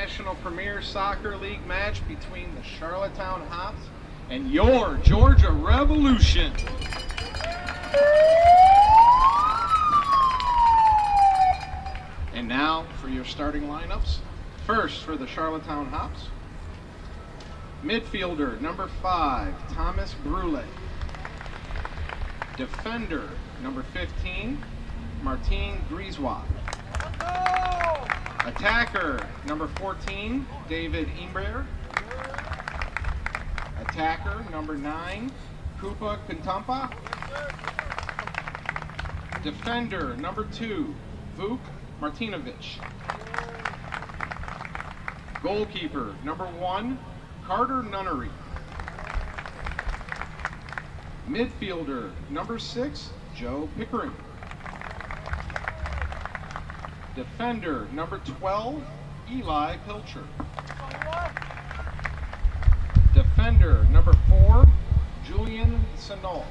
National Premier Soccer League match between the Charlottetown Hops and your Georgia Revolution. And now for your starting lineups. First for the Charlottetown Hops, midfielder number 5, Thomas Brule. Defender number 15, Martine Grisois. Attacker number 14, David Imber. Attacker number 9, Kupa Kantampa. Defender number 2, Vuk Martinovic. Goalkeeper number 1, Carter Nunnery. Midfielder number 6, Joe Pickering. Defender number 12, Eli Pilcher. Defender number 4, Julian Sandal.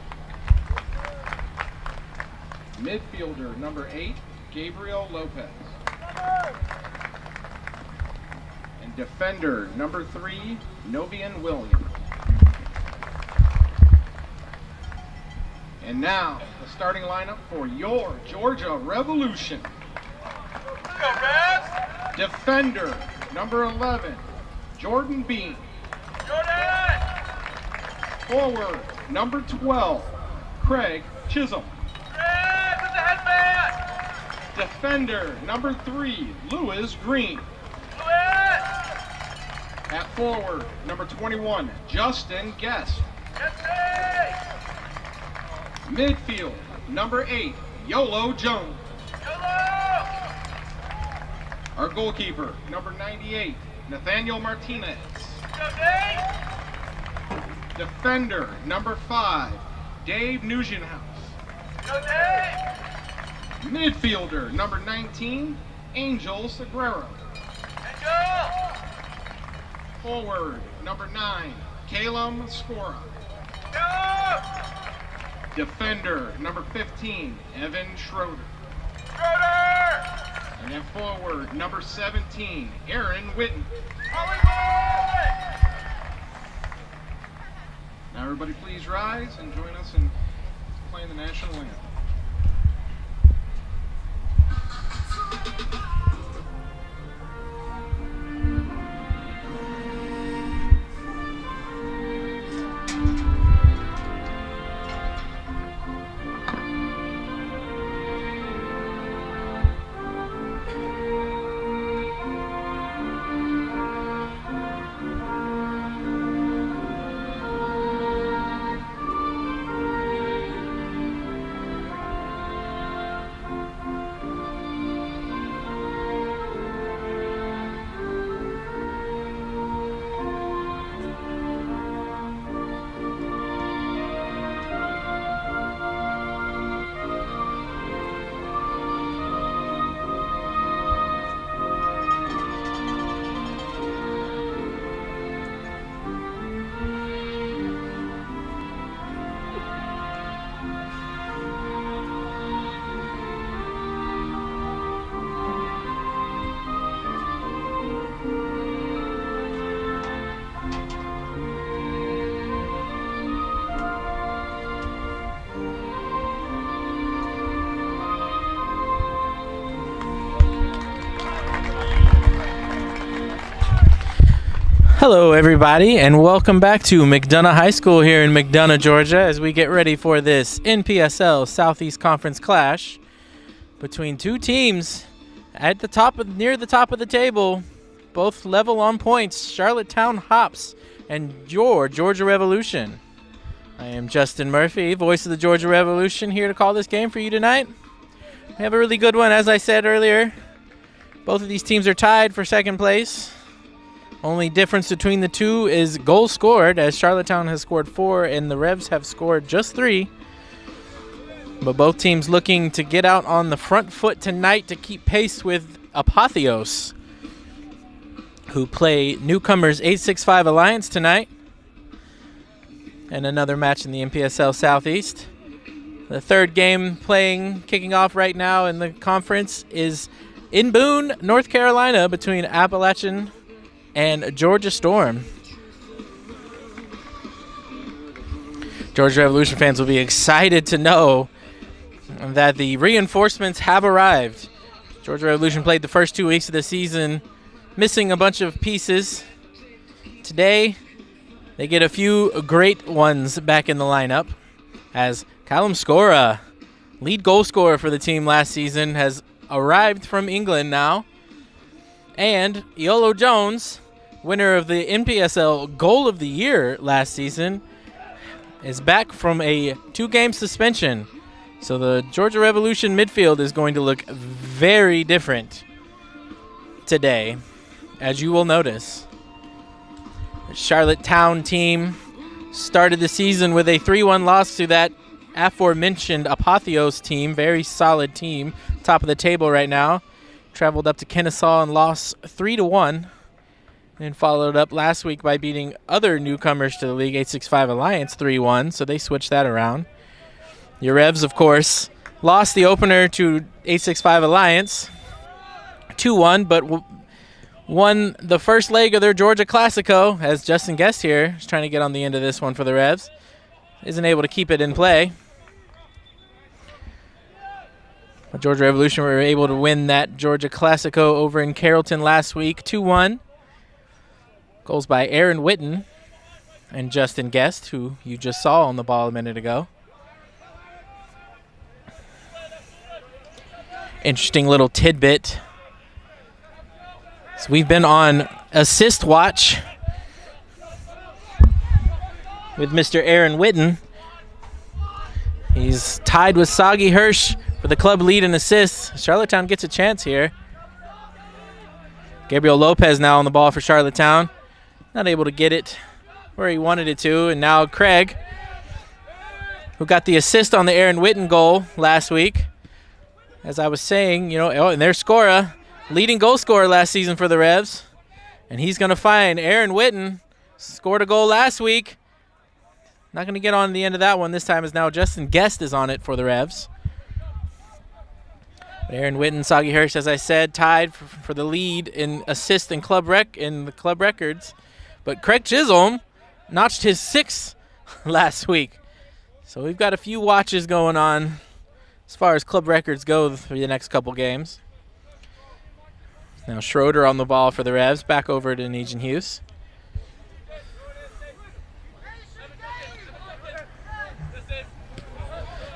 Midfielder number 8, Gabriel Lopez. And defender number 3, Novian Williams. And now, the starting lineup for your Georgia Revolution. Go Reds! Defender number 11, Jordan Bean. Jordan! Forward number 12, Craig Chisholm. Reds with the headband! Defender number 3, Lewis Green. Lewis! At forward number 21, Justin Guest. Jesse! Midfield number 8, Yolo Jones. Yolo! Our goalkeeper number 98, Nathaniel Martinez. Go Dave! Defender number 5, Dave Nugenthouse. Go Dave! Midfielder number 19, Angel Sagrero. Angel! Forward number 9, Calum Scora. Go! Defender number 15, Evan Schroeder. Schroeder! And then forward number 17, Aaron Witten. Hollywood! Now everybody please rise and join us in playing the national anthem. Hello everybody and welcome back to McDonough High School here in McDonough, Georgia as we get ready for this NPSL Southeast Conference clash between two teams at the top near the top of the table, both level on points, Charlottetown Hops and your Georgia Revolution. I am Justin Murphy, voice of the Georgia Revolution, here to call this game for you tonight. We have a really good one, as I said earlier. Both of these teams are tied for second place. Only difference between the two is goals scored, as Charlottetown has scored 4 and the Revs have scored just 3. But both teams looking to get out on the front foot tonight to keep pace with Apotheos, who play newcomers 865 Alliance tonight. And another match in the NPSL Southeast. The third game kicking off right now in the conference is in Boone, North Carolina, between Appalachian and Georgia Storm. Georgia Revolution fans will be excited to know that the reinforcements have arrived. Georgia Revolution played the first 2 weeks of the season, missing a bunch of pieces. Today, they get a few great ones back in the lineup, as Callum Scora, lead goal scorer for the team last season, has arrived from England now. And Iolo Jones, winner of the NPSL Goal of the Year last season, is back from a 2-game suspension. So the Georgia Revolution midfield is going to look very different today, as you will notice. The Charlottetown team started the season with a 3-1 loss to that aforementioned Apotheos team. Very solid team, top of the table right now. Traveled up to Kennesaw and lost 3-1. And followed up last week by beating other newcomers to the league, 865 Alliance, 3-1. So they switched that around. Your Revs, of course, lost the opener to 865 Alliance, 2-1, but won the first leg of their Georgia Classico, as Justin Guest here is trying to get on the end of this one for the Revs. Isn't able to keep it in play. But Georgia Revolution were able to win that Georgia Classico over in Carrollton last week, 2-1. Goals by Aaron Witten and Justin Guest, who you just saw on the ball a minute ago. Interesting little tidbit. So we've been on assist watch with Mr. Aaron Witten. He's tied with Sagi Hirsch for the club lead in assists. Charlottetown gets a chance here. Gabriel Lopez now on the ball for Charlottetown. Not able to get it where he wanted it to. And now Craig, who got the assist on the Aaron Witten goal last week. As I was saying, and there's Scora, leading goal scorer last season for the Revs. And he's going to find Aaron Witten, scored a goal last week. Not going to get on the end of that one this time, as now Justin Guest is on it for the Revs. But Aaron Witten, Sagi Hirsch, as I said, tied for the lead in assist in the club records. But Craig Chisholm notched his 6th last week. So we've got a few watches going on as far as club records go for the next couple games. Now Schroeder on the ball for the Revs, back over to Nugent Hughes.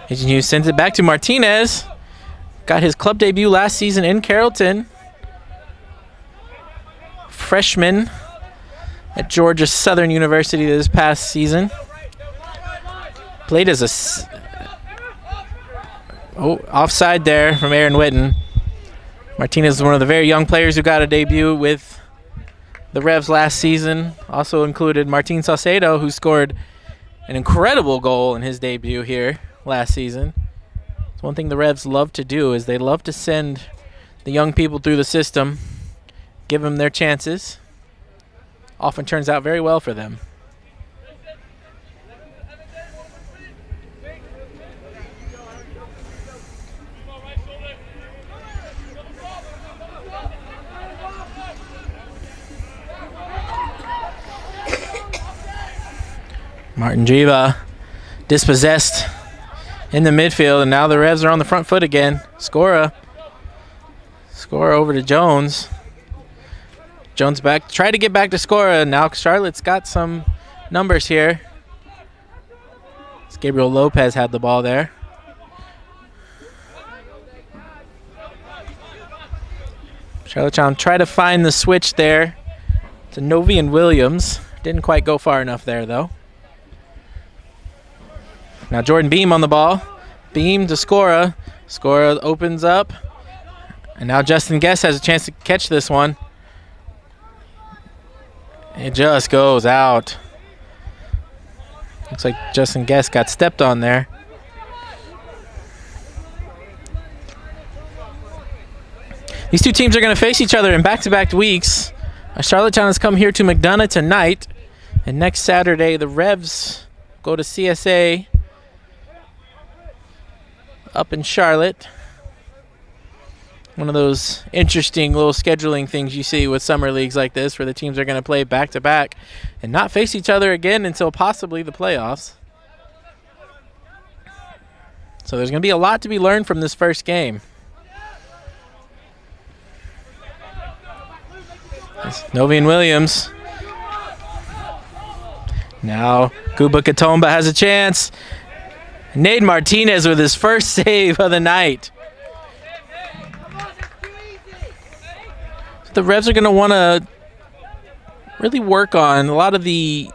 Nugent Hughes sends it back to Martinez. Got his club debut last season in Carrollton. Freshman at Georgia Southern University this past season. Played as offside there from Aaron Witten. Martinez is one of the very young players who got a debut with the Revs last season. Also included Martin Saucedo, who scored an incredible goal in his debut here last season. It's one thing the Revs love to do is they love to send the young people through the system, give them their chances. Often turns out very well for them. Martin Jiva dispossessed in the midfield, and now the Revs are on the front foot again. Scora over to Jones. Jones back, try to get back to Scora. Now Charlotte's got some numbers here. Gabriel Lopez had the ball there. Charlottetown tried to find the switch there to Novi and Williams. Didn't quite go far enough there, though. Now Jordan Beam on the ball. Beam to Scora. Scora opens up. And now Justin Guest has a chance to catch this one. It just goes out. Looks like Justin Guest got stepped on there. These two teams are going to face each other in back-to-back weeks. Charlottetown has come here to McDonough tonight. And next Saturday, the Revs go to CSA up in Charlotte. One of those interesting little scheduling things you see with summer leagues like this, where the teams are going to play back-to-back and not face each other again until possibly the playoffs. So there's going to be a lot to be learned from this first game. Novian Williams. Now Kuba Katomba has a chance. Nate Martinez with his first save of the night. The Revs are going to want to really work on a lot of the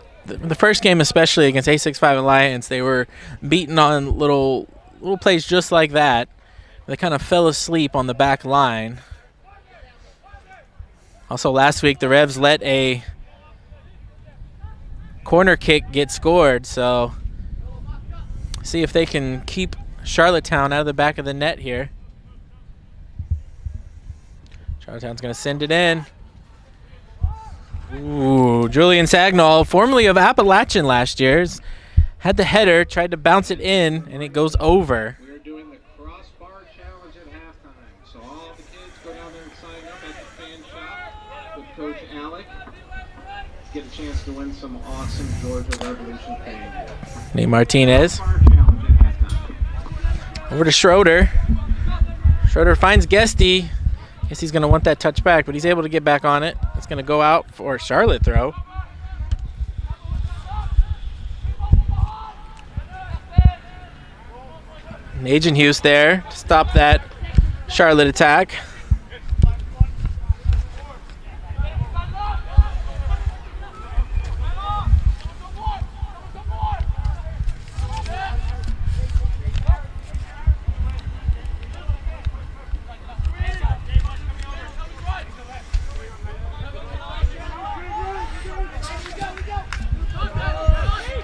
first game, especially against A65 Alliance. They were beaten on little plays just like that. They kind of fell asleep on the back line. Also last week, the Revs let a corner kick get scored, so see if they can keep Charlottetown out of the back of the net here. Charlottetown's going to send it in. Ooh, Julian Sagnall, formerly of Appalachian last year, had the header, tried to bounce it in, and it goes over. We're doing the crossbar challenge at halftime. So all the kids go down there and sign up at the fan shop with Coach Alec. Get a chance to win some awesome Georgia Revolution fan. Nate Martinez. Over to Schroeder. Schroeder finds Guesty. Guess he's going to want that touch back, but he's able to get back on it. It's going to go out for a Charlotte throw. Agent Hughes there to stop that Charlotte attack.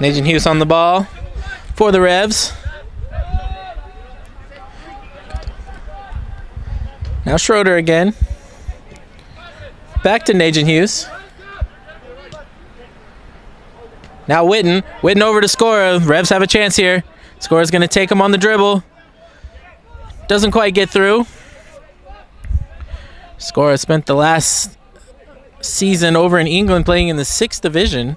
Agent Hughes on the ball for the Revs. Now Schroeder again. Back to Agent Hughes. Now Witten. Witten over to Scora. Revs have a chance here. Scora's going to take him on the dribble. Doesn't quite get through. Scora spent the last season over in England playing in the 6th division.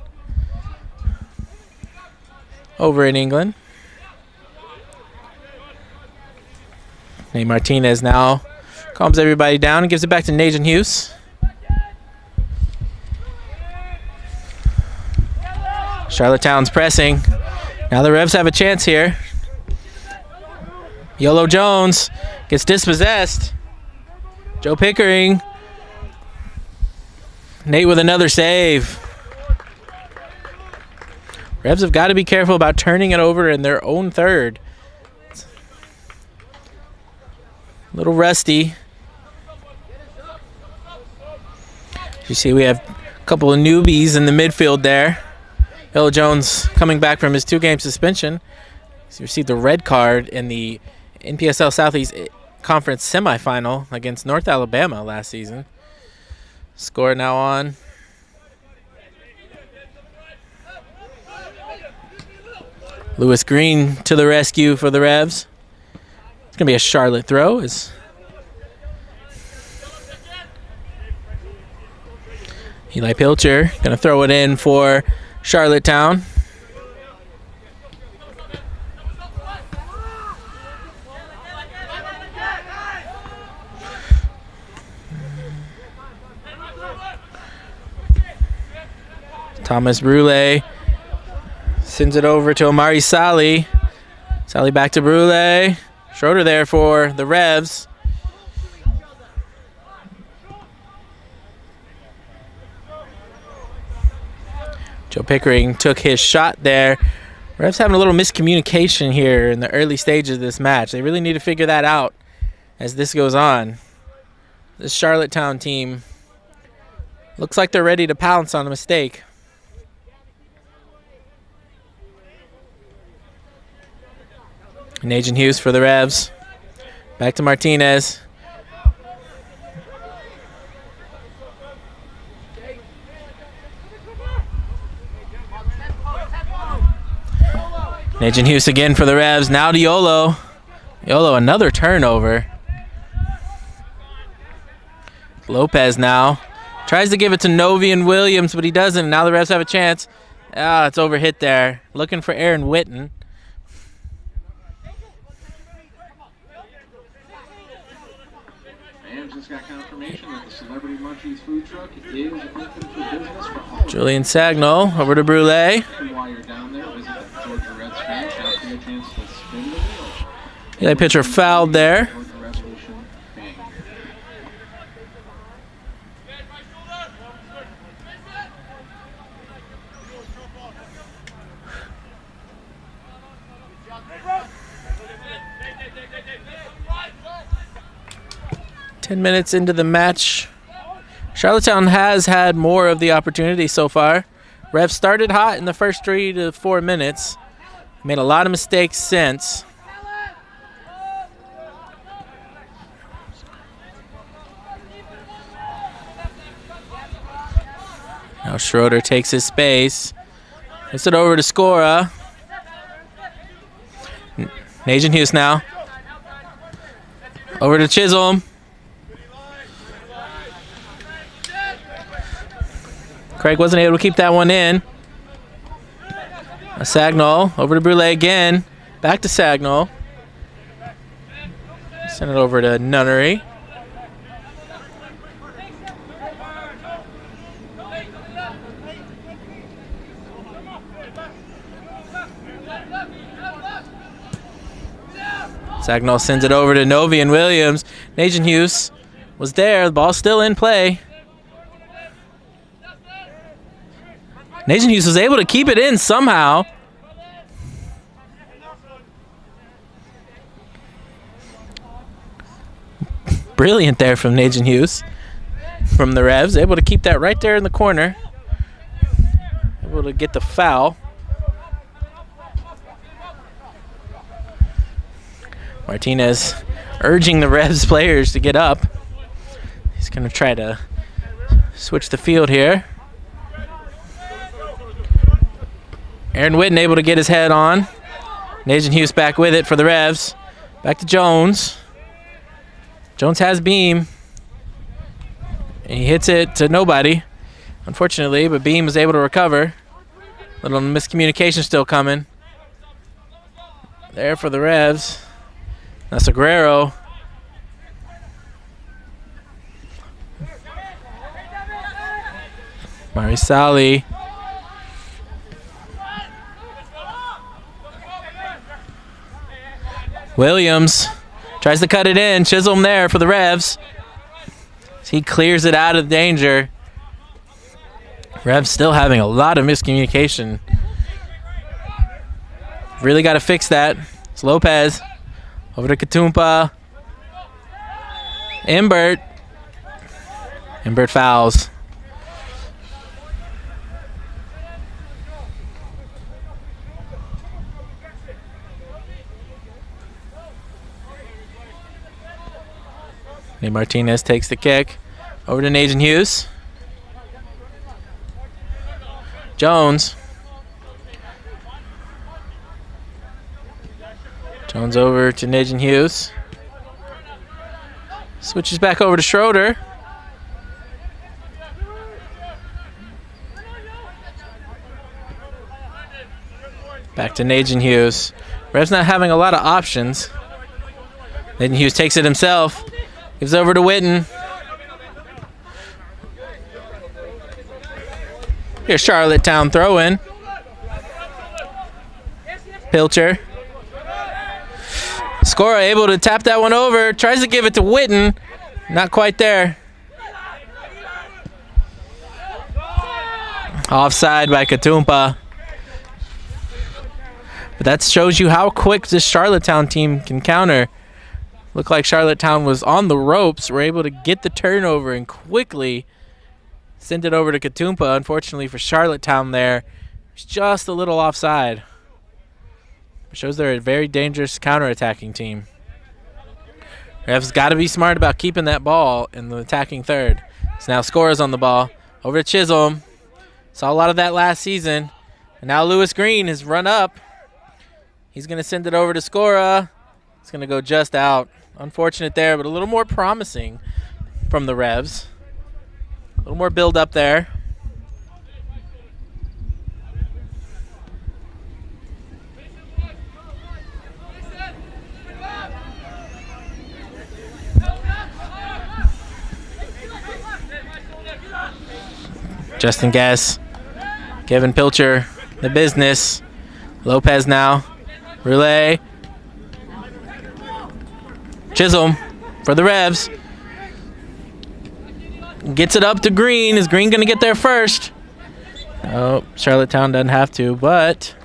Over in England. Nate Martinez now calms everybody down and gives it back to Agent Hughes. Charlottetown's pressing. Now the Revs have a chance here. Yolo Jones gets dispossessed. Joe Pickering. Nate with another save. Revs have got to be careful about turning it over in their own third. It's a little rusty. You see we have a couple of newbies in the midfield there. Yolo Jones coming back from his 2-game suspension. He received a red card in the NPSL Southeast Conference semifinal against North Alabama last season. Score now on. Lewis Green to the rescue for the Revs. It's going to be a Charlotte throw. Eli Pilcher going to throw it in for Charlottetown. Thomas Brule sends it over to Omari Sally. Sally back to Brule. Schroeder there for the Revs. Joe Pickering took his shot there. Revs having a little miscommunication here in the early stages of this match. They really need to figure that out as this goes on. This Charlottetown team looks like they're ready to pounce on a mistake. And Agent Hughes for the Revs. Back to Martinez. Agent Hughes again for the Revs. Now to Yolo. Yolo, another turnover. Lopez now tries to give it to Novian Williams, but he doesn't. Now the refs have a chance. Ah, it's overhit there. Looking for Aaron Witten. And just got confirmation that the Celebrity Munchies food truck is open for business for all. Julian Sagnol over to Brule. And while you're down there, visit the Georgia Reds fan shop to get a chance to spin the wheel. Yeah, the pitcher fouled there. Georgia Revolution bang. Ten minutes into the match. Charlottetown has had more of the opportunity so far. Revs started hot in the first 3 to 4 minutes. Made a lot of mistakes since. Now Schroeder takes his space. Hits it over to Scora. Najan Hughes now. Over to Chisholm. Craig wasn't able to keep that one in. Sagnol over to Brule again. Back to Sagnol. Send it over to Nunnery. Sagnol sends it over to Novian Williams. Najan Hughes was there. The ball's still in play. Najan Hughes was able to keep it in somehow. Brilliant there from Najan Hughes from the Revs. Able to keep that right there in the corner. Able to get the foul. Martinez urging the Revs players to get up. He's going to try to switch the field here. Aaron Witten able to get his head on. Najan Hughes back with it for the Revs. Back to Jones. Jones has beam. And he hits it to nobody, unfortunately, but Beam was able to recover. Little miscommunication still coming. There for the Revs. That's Aguero. Marisali. Williams tries to cut it in. Chisholm there for the Revs. He clears it out of danger. Revs still having a lot of miscommunication. Really got to fix that. It's Lopez. Over to Katumpa. Imbert. Imbert fouls. Martinez takes the kick. Over to Najan Hughes. Jones. Jones over to Najan Hughes. Switches back over to Schroeder. Back to Najan Hughes. Revs not having a lot of options. Najan Hughes takes it himself. Gives over to Witten. Here's Charlottetown throw-in. Pilcher. Scora able to tap that one over. Tries to give it to Witten. Not quite there. Offside by Katumpa. But that shows you how quick this Charlottetown team can counter. Looked like Charlottetown was on the ropes. Were able to get the turnover and quickly send it over to Katumpa. Unfortunately for Charlottetown there, it's just a little offside. It shows they're a very dangerous counterattacking team. Revs got to be smart about keeping that ball in the attacking third. So now Scores on the ball. Over to Chisholm. Saw a lot of that last season. And now Lewis Green has run up. He's going to send it over to Scora. It's going to go just out. Unfortunate there, but a little more promising from the Revs. little more build up there. Justin Guess, Kevin Pilcher, the business. Lopez now, relay. Chisholm for the Revs. Gets it up to Green. Is Green going to get there first? Oh, Charlottetown doesn't have to, but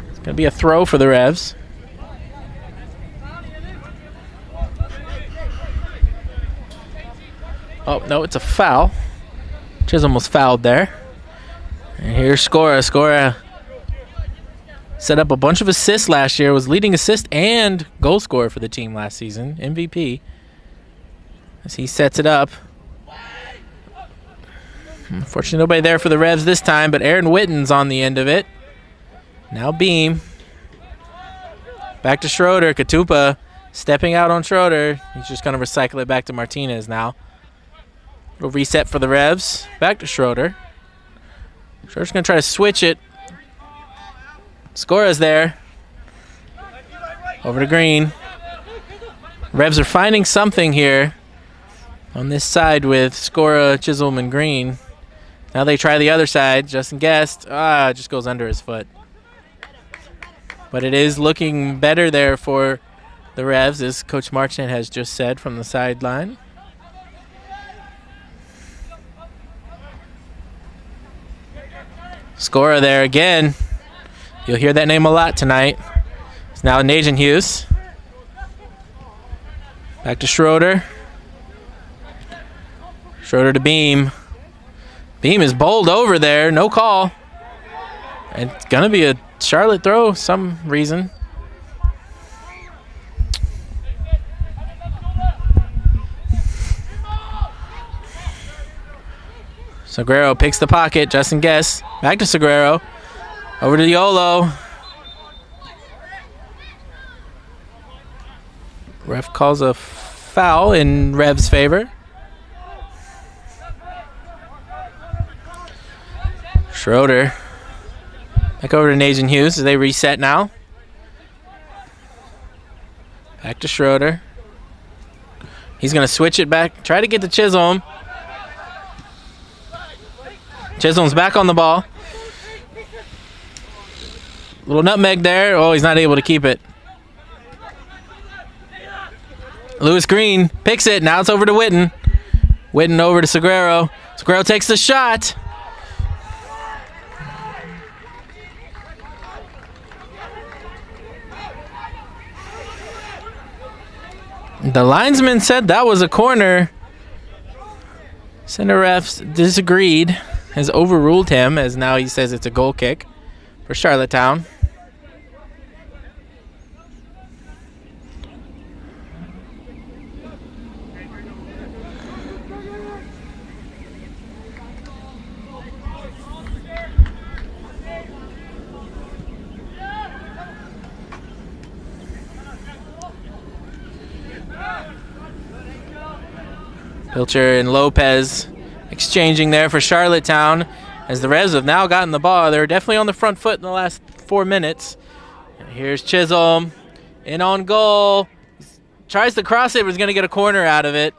it's going to be a throw for the Revs. Oh, no, it's a foul. Chisholm was fouled there. And here's Scora. Scora set up a bunch of assists last year, was leading assist and goal scorer for the team last season, MVP. As he sets it up. Unfortunately, nobody there for the Revs this time, but Aaron Witten's on the end of it. Now Beam. Back to Schroeder. Katupa stepping out on Schroeder. He's just going to recycle it back to Martinez now. Little reset for the Revs. Back to Schroeder. Schroeder's going to try to switch it. Scora's there. Over to Green. Revs are finding something here on this side with Scora, Chisholm, and Green. Now they try the other side. Justin Guest. Just goes under his foot. But it is looking better there for the Revs, as Coach Marchand has just said from the sideline. Scora there again. You'll hear that name a lot tonight. It's now Najan Hughes. Back to Schroeder. Schroeder to Beam. Beam is bowled over there. No call. And it's going to be a Charlotte throw some reason. Seguro picks the pocket. Justin Guess. Back to Seguro. Over to Yolo. Ref calls a foul in Rev's favor. Schroeder. Back over to Najan Hughes as they reset now. Back to Schroeder. He's going to switch it back. Try to get to Chisholm. Chisholm's back on the ball. Little nutmeg there. Oh, he's not able to keep it. Lewis Green picks it. Now it's over to Witten. Witten over to Seguro. Seguro takes the shot. The linesman said that was a corner. Center refs disagreed, has overruled him, as now he says it's a goal kick for Charlottetown. Pilcher and Lopez exchanging there for Charlottetown, as the Revs have now gotten the ball. They're definitely on the front foot in the last 4 minutes. And here's Chisholm in on goal. Tries to cross it, but is going to get a corner out of it.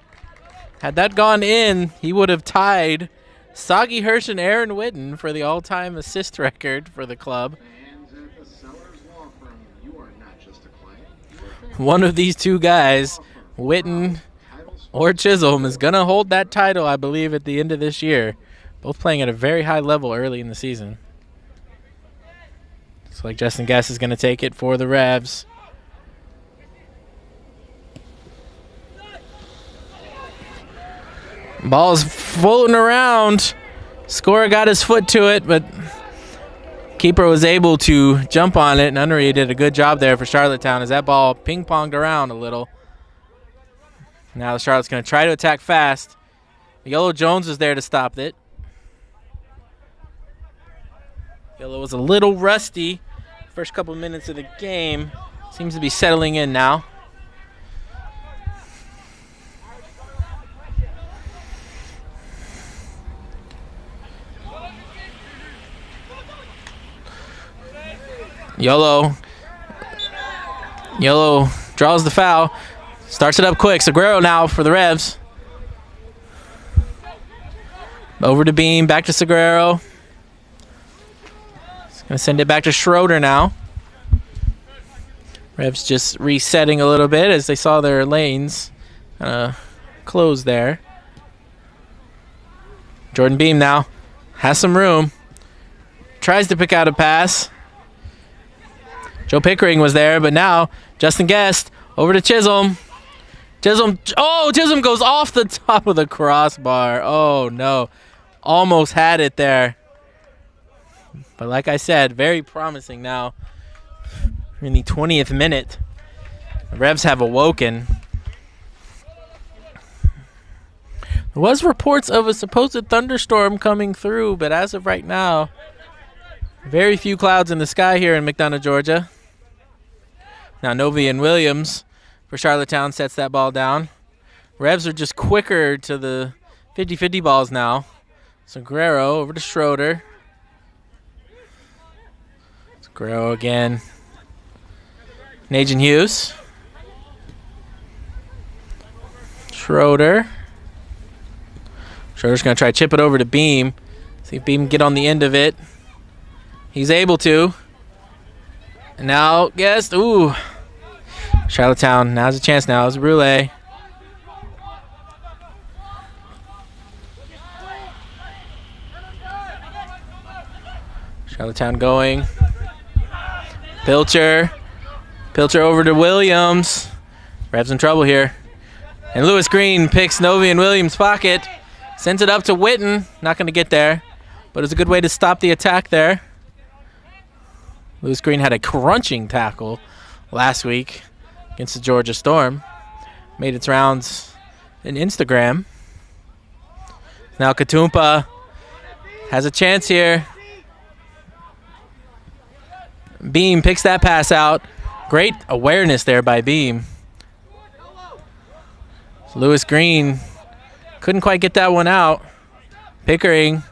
Had that gone in, he would have tied Sagi Hirsch and Aaron Witten for the all-time assist record for the club. One of these two guys, Witten or Chisholm, is going to hold that title, I believe, at the end of this year. Both playing at a very high level early in the season. Looks like Justin Guess is going to take it for the Revs. Ball's floating around. Scorer got his foot to it, but keeper was able to jump on it, and Unnery did a good job there for Charlottetown as that ball ping-ponged around a little. Now the Charlotte's going to try to attack fast. Yellow Jones is there to stop it. Yellow was a little rusty first couple minutes of the game. Seems to be settling in now. Yolo draws the foul. Starts it up quick. Seguro now for the Revs. Over to Beam, back to Seguro. He's going to send it back to Schroeder now. Revs just resetting a little bit as they saw their lanes close there. Jordan Beam now has some room. Tries to pick out a pass. Joe Pickering was there, but now Justin Guest over to Chisholm. Chisholm goes off the top of the crossbar. Oh, no. Almost had it there. But like I said, very promising now. In the 20th minute, the Revs have awoken. There was reports of a supposed thunderstorm coming through, but as of right now, very few clouds in the sky here in McDonough, Georgia. Now Novi and Williams for Charlottetown sets that ball down. Revs are just quicker to the 50-50 balls now. So Guerrero over to Schroeder. It's Guerrero again. Najin Hughes. Schroeder. Schroeder's going to try to chip it over to Beam. See if Beam can get on the end of it. He's able to. And now, Guest. Ooh. Charlottetown. Now's a chance now. It's Brule. Charlottetown going. Pilcher. Pilcher over to Williams. Revs in trouble here. And Lewis Green picks Novi and Williams' pocket. Sends it up to Witten. Not going to get there. But it's a good way to stop the attack there. Lewis Green had a crunching tackle last week against the Georgia Storm. Made its rounds in Instagram. Now Katumpa has a chance here. Beam picks that pass out. Great awareness there by Beam. Lewis Green couldn't quite get that one out. Pickering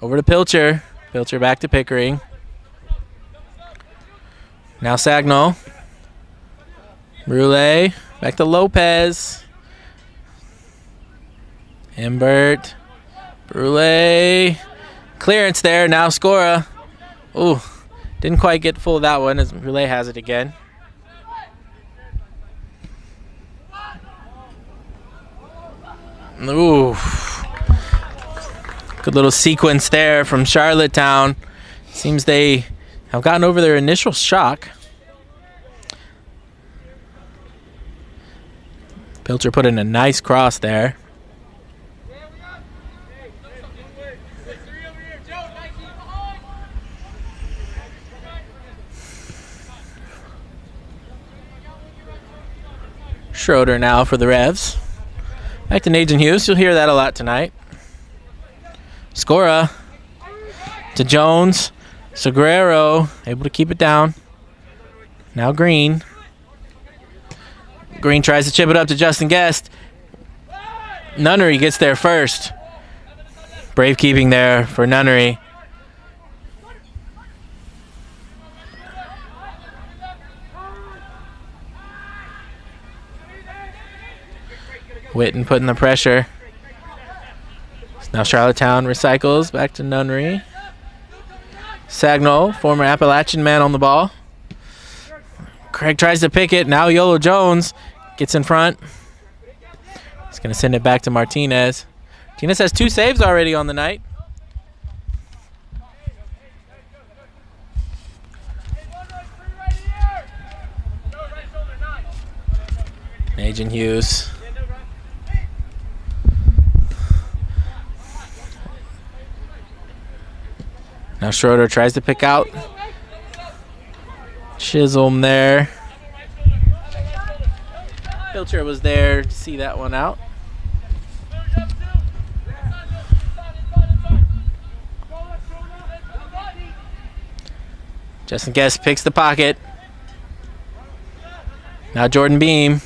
over to Pilcher. Pilcher back to Pickering. Now Sagnol. Brule. Back to Lopez. Imbert. Brule. Clearance there. Now Scora. Ooh. Didn't quite get full of that one as Brule has it again. Ooh. Good little sequence there from Charlottetown. Seems they have gotten over their initial shock. Pilcher put in a nice cross there. Schroeder now for the Revs. Back to Najin Hughes. You'll hear that a lot tonight. Scora to Jones. Seguro able to keep it down. Now Green. Green tries to chip it up to Justin Guest. Nunnery gets there first. Brave keeping there for Nunnery. Witten putting the pressure. Now Charlottetown recycles back to Nunnery. Sagnol, former Appalachian man on the ball. Craig tries to pick it. Now Yolo Jones gets in front. He's going to send it back to Martinez. Martinez has 2 saves already on the night. Najin Hughes. Now Schroeder tries to pick out Chisholm there. Pilcher was there to see that one out. Justin Guest picks the pocket. Now Jordan Beam.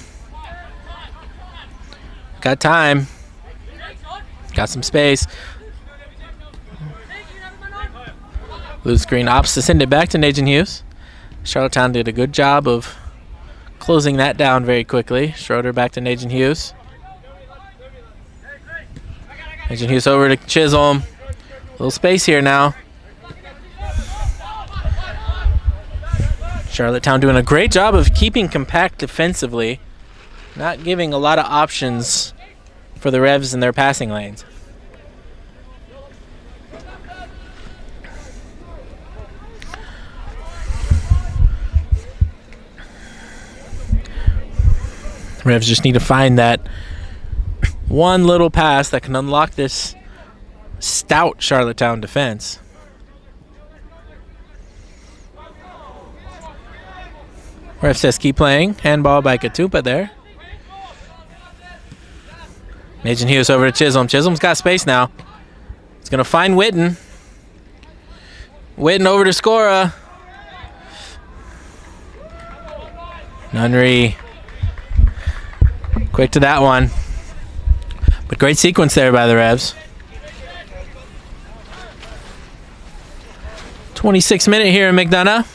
Got time. Got some space. Loose screen opts to send it back to Najin Hughes. Charlottetown did a good job of closing that down very quickly. Schroeder back to Najin Hughes. Najin Hughes over to Chisholm. A little space here now. Charlottetown doing a great job of keeping compact defensively, not giving a lot of options for the Revs in their passing lanes. Revs just need to find that one little pass that can unlock this stout Charlottetown defense. Ref says keep playing. Handball by Katupa there. Najin Hughes over to Chisholm. Chisholm's got space now. He's going to find Witten. Witten over to Scora. Nunnery. Quick to that one. But great sequence there by the Revs. 26th minute here in McDonough.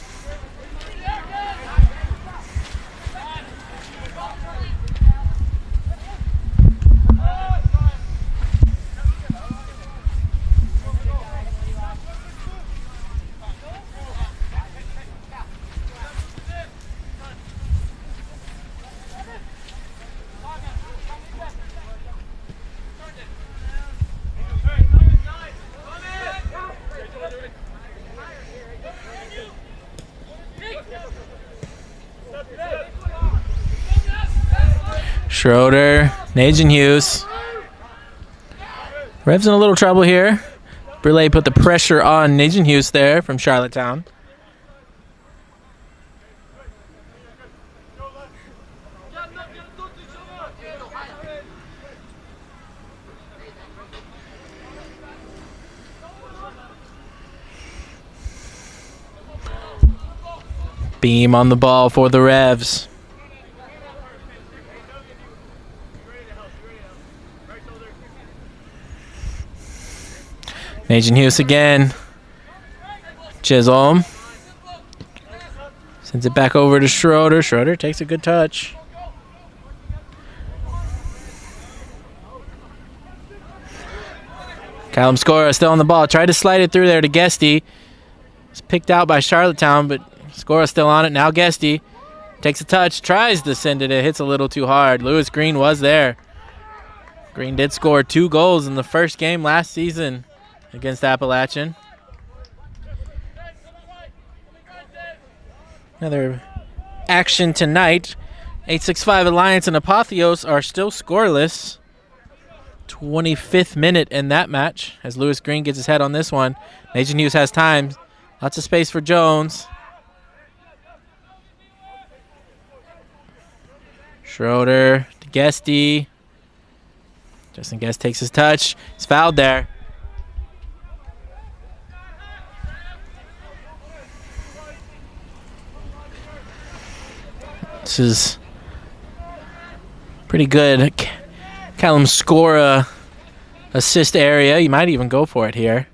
Schroeder, Najin Hughes. Revs in a little trouble here. Brule put the pressure on Najin Hughes there from Charlottetown. Beam on the ball for the Revs. Najin Hughes again. Chisholm. Sends it back over to Schroeder. Schroeder takes a good touch. Callum Scora still on the ball. Tried to slide it through there to Guesty. It's picked out by Charlottetown, but Scora still on it. Now Guesty takes a touch. Tries to send it. It hits a little too hard. Lewis Green was there. Green did score 2 goals in the first game last season against Appalachian. Another action tonight. 865 Alliance and Apotheos are still scoreless. 25th minute in that match as Lewis Green gets his head on this one. Najin Hughes has time. Lots of space for Jones. Schroeder to Guesty. Justin Guest takes his touch. He's fouled there. This is pretty good. Callum Scora assist area. You might even go for it here.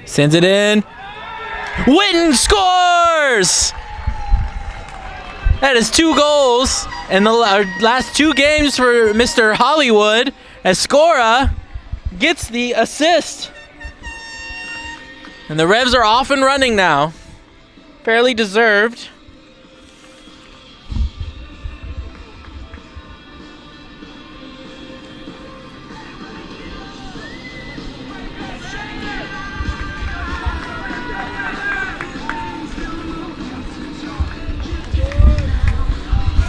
Sends it in. Witten scores! That is 2 goals in the last 2 games for Mr. Hollywood, as Scora gets the assist. And the Revs are off and running now. Fairly deserved.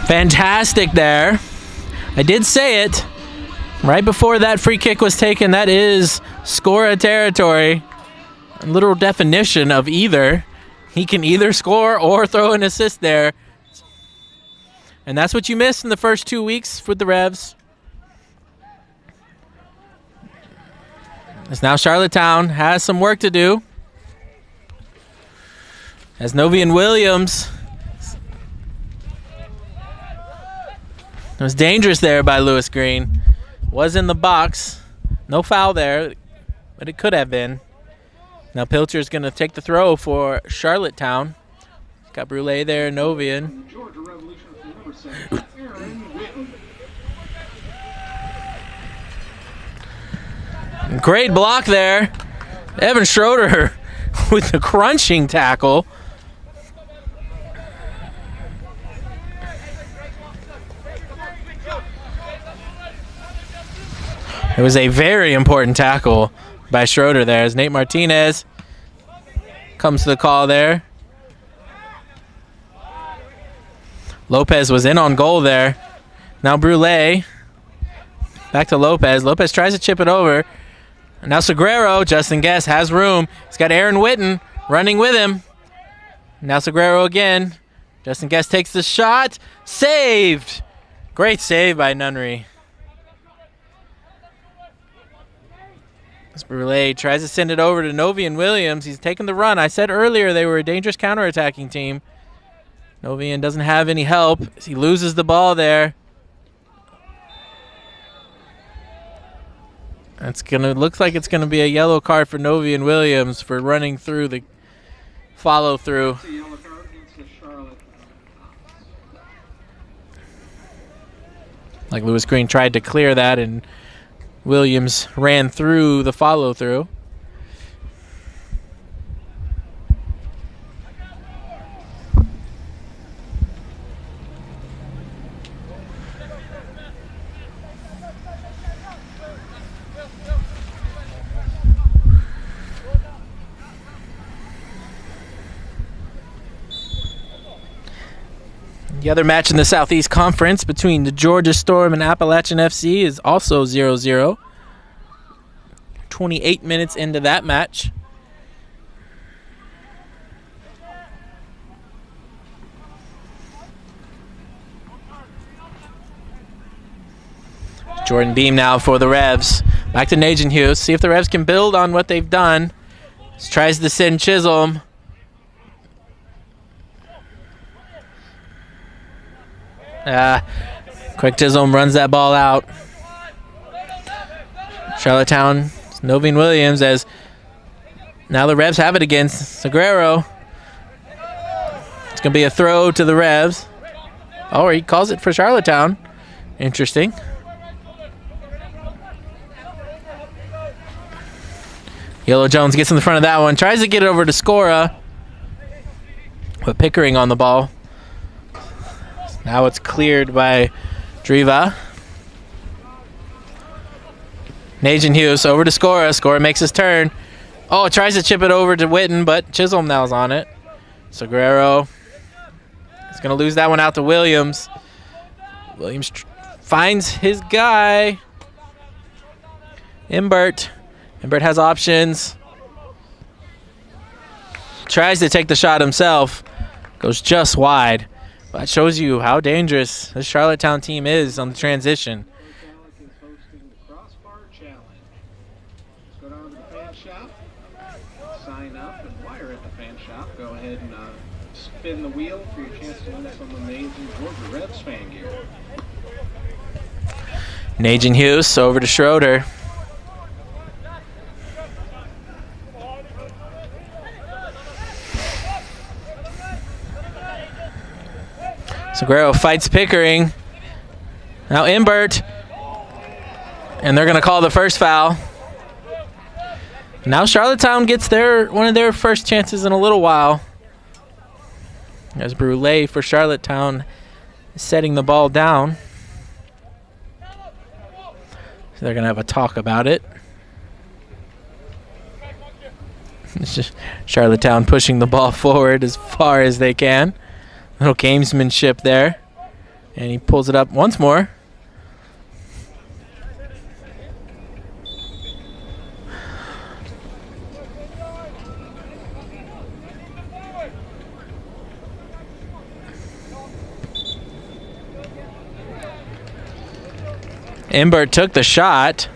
Fantastic there. I did say it right before that free kick was taken. That is Scora territory. A literal definition of either. He can either score or throw an assist there. And that's what you missed in the first 2 weeks with the Revs. As now Charlottetown has some work to do. As Novian Williams It was dangerous there by Lewis Green. Was in the box. No foul there, but it could have been. Now Pilcher's going to take the throw for Charlottetown. Got Brule there, Novian. Georgia Revolution for number 7, Aaron Witten. Great block there. Evan Schroeder with the crunching tackle. It was a very important tackle by Schroeder there as Nate Martinez comes to the call there. Lopez was in on goal there. Now Brule. Back to Lopez. Lopez tries to chip it over. And now Segreiro, Justin Guest has room. He's got Aaron Witten running with him. Now Segreiro again. Justin Guest takes the shot. Saved. Great save by Nunnery. Brule tries to send it over to Novian Williams. He's taking the run. I said earlier they were a dangerous counterattacking team. Novian doesn't have any help. He loses the ball there. Looks like it's gonna be a yellow card for Novian Williams for running through the follow through. Like Lewis Green tried to clear that and Williams ran through the follow through. The other match in the Southeast Conference between the Georgia Storm and Appalachian FC is also 0-0. 28 minutes into that match. Jordan Beam now for the Revs. Back to Nagin Hughes. See if the Revs can build on what they've done. Just tries to send Chisholm. Quick Chisholm runs that ball out. Charlottetown, Novian Williams as now the Revs have it against Segreiro. It's going to be a throw to the Revs. Oh, he calls it for Charlottetown. Interesting. Yellow Jones gets in the front of that one. Tries to get it over to Scora. But Pickering on the ball. Now it's cleared by Driva. Nagin Hughes over to Scora. Scora makes his turn. Oh, tries to chip it over to Witten, but Chisholm now's on it. Segreiro is going to lose that one out to Williams. Williams finds his guy. Imbert. Imbert has options. Tries to take the shot himself. Goes just wide. That shows you how dangerous this Charlottetown team is on the transition. Coach Alec is hosting the Crossbar Challenge. Just go down to the fan shop, sign up, and while you're at the fan shop, go ahead and spin the wheel for your chance to win some amazing Georgia Revs fan gear. Nagin Hughes over to Schroeder. Segreiro fights Pickering. Now Imbert. And they're going to call the first foul. Now Charlottetown gets one of their first chances in a little while. As Brule for Charlottetown setting the ball down. So they're going to have a talk about it. It's just Charlottetown pushing the ball forward as far as they can. Little gamesmanship there. And he pulls it up once more. Imbert took the shot.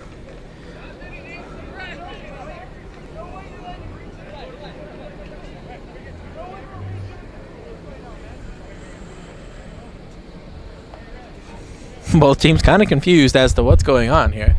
Both teams kind of confused as to what's going on here.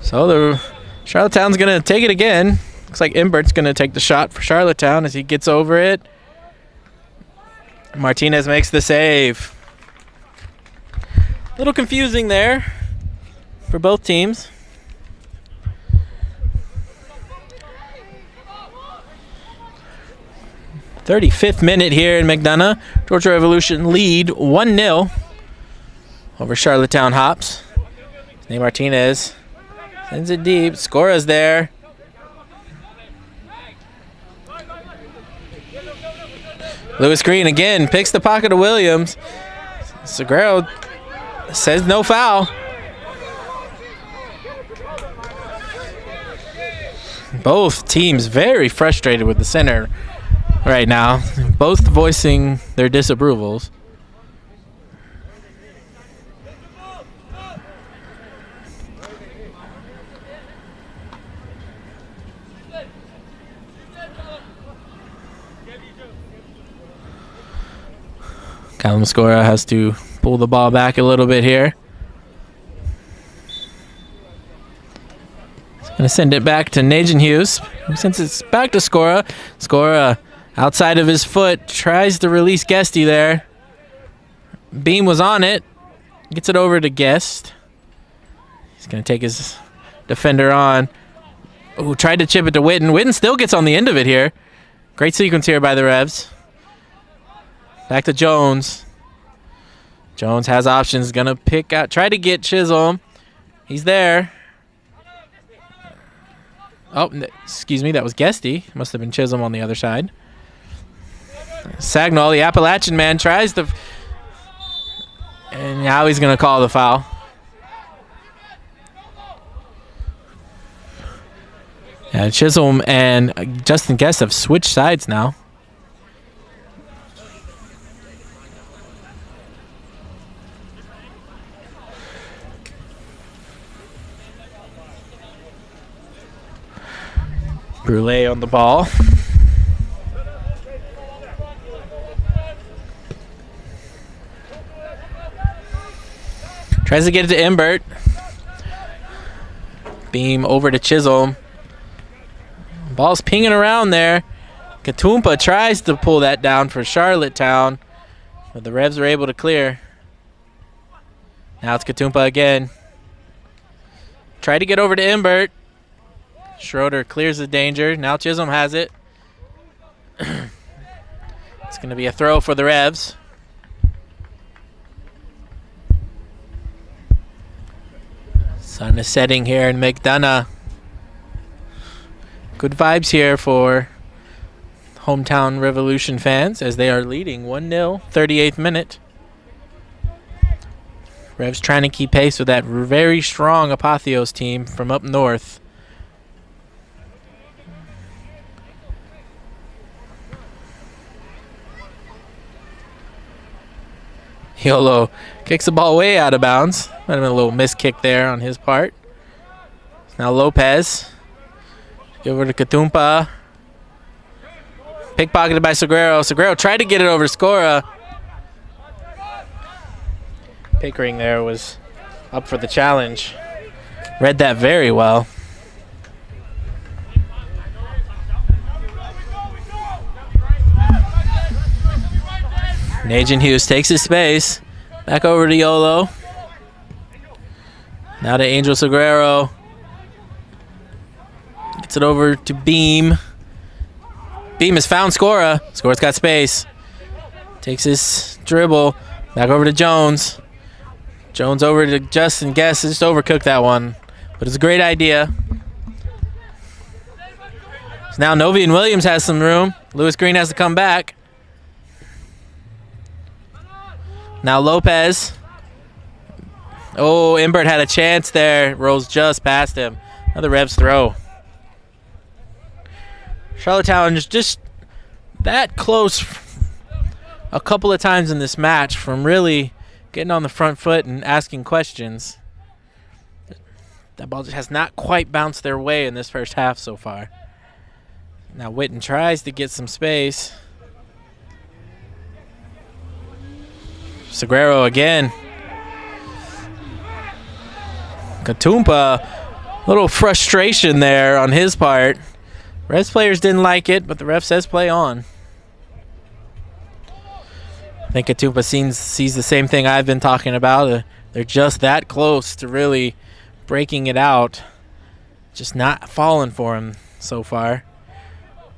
So the Charlottetown's going to take it again. Looks like Imbert's going to take the shot for Charlottetown as he gets over it. Martinez makes the save. A little confusing there for both teams. "35th minute here in McDonough. Georgia Revolution lead 1-0 over Charlottetown Hops. Nate Martinez sends it deep. Scora's there. Lewis Green again picks the pocket of Williams. Seguro says no foul. Both teams very frustrated with the center right now. Both voicing their disapprovals. Callum Scora has to pull the ball back a little bit here. He's going to send it back to Najan Hughes. Since it's back to Scora, Scora outside of his foot tries to release Guesty there. Beam was on it. Gets it over to Guest. He's going to take his defender on. Oh, tried to chip it to Witten. Witten still gets on the end of it here. Great sequence here by the Revs. Back to Jones. Jones has options. Gonna pick out. Try to get Chisholm. He's there. Oh, excuse me. That was Guesty. Must have been Chisholm on the other side. Sagnol, the Appalachian man, tries to. And now he's gonna call the foul. Yeah, Chisholm and Justin Guest have switched sides now. Brule on the ball. Tries to get it to Imbert. Beam over to Chisholm. Ball's pinging around there. Katumpa tries to pull that down for Charlottetown, but the Revs are able to clear. Now it's Katumpa again. Try to get over to Imbert. Schroeder clears the danger. Now Chisholm has it. It's going to be a throw for the Revs. Sun is setting here in McDonough. Good vibes here for hometown Revolution fans as they are leading 1-0, 38th minute. Revs trying to keep pace with that very strong Apotheos team from up north. Yolo kicks the ball way out of bounds. Might have been a little missed kick there on his part. Now Lopez. Give over to Katumpa. Pickpocketed by Seguro. Seguro tried to get it over to Scora. Pickering there was up for the challenge. Read that very well. Najan Hughes takes his space. Back over to Yolo. Now to Angel Seguro. Gets it over to Beam. Beam has found Scora. Scora's got space. Takes his dribble. Back over to Jones. Jones over to Justin Guest. Just overcooked that one. But it's a great idea. So now Novi and Williams has some room. Lewis Green has to come back. Now Lopez. Oh, Imbert had a chance there. Rolls just past him. Another Revs throw. Charlottetown is just that close a couple of times in this match from really getting on the front foot and asking questions. That ball just has not quite bounced their way in this first half so far. Now Witten tries to get some space. Segreiro again. Katumpa, a little frustration there on his part. Revs players didn't like it, but the ref says play on. I think Katumpa sees the same thing I've been talking about. They're just that close to really breaking it out. Just not falling for him so far.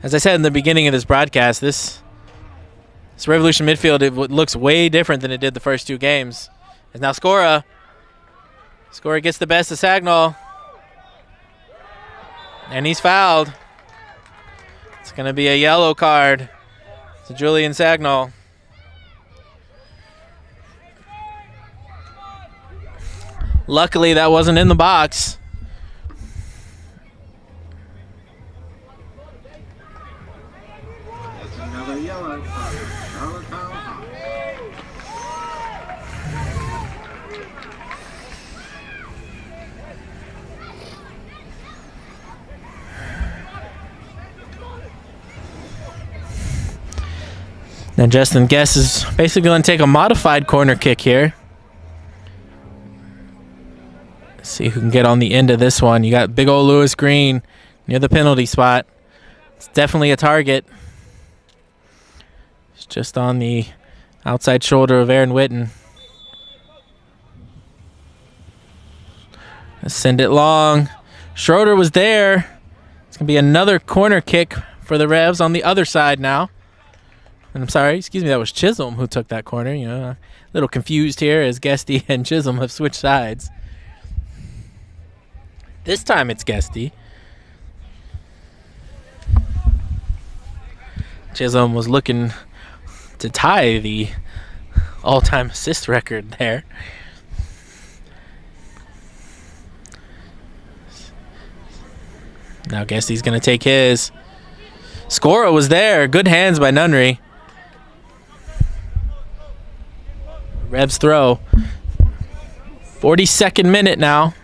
As I said in the beginning of this broadcast, this Revolution midfield, it looks way different than it did the first two games. And now Skora gets the best of Sagnol. And he's fouled. It's going to be a yellow card to Julian Sagnol. Luckily, that wasn't in the box. That's another yellow for Charlottetown Hawks. Now Justin Guest is basically going to take a modified corner kick here. Let's see who can get on the end of this one. You got big old Lewis Green near the penalty spot. It's definitely a target. It's just on the outside shoulder of Aaron Witten. Let's send it long. Schroeder was there. It's going to be another corner kick for the Revs on the other side now. And I'm sorry, excuse me, that was Chisholm who took that corner. You know, a little confused here as Guesty and Chisholm have switched sides. This time it's Guesty. Chisholm was looking to tie the all-time assist record there. Now Guesty's going to take his. Skora was there. Good hands by Nunnery. Revs throw. 42nd minute now.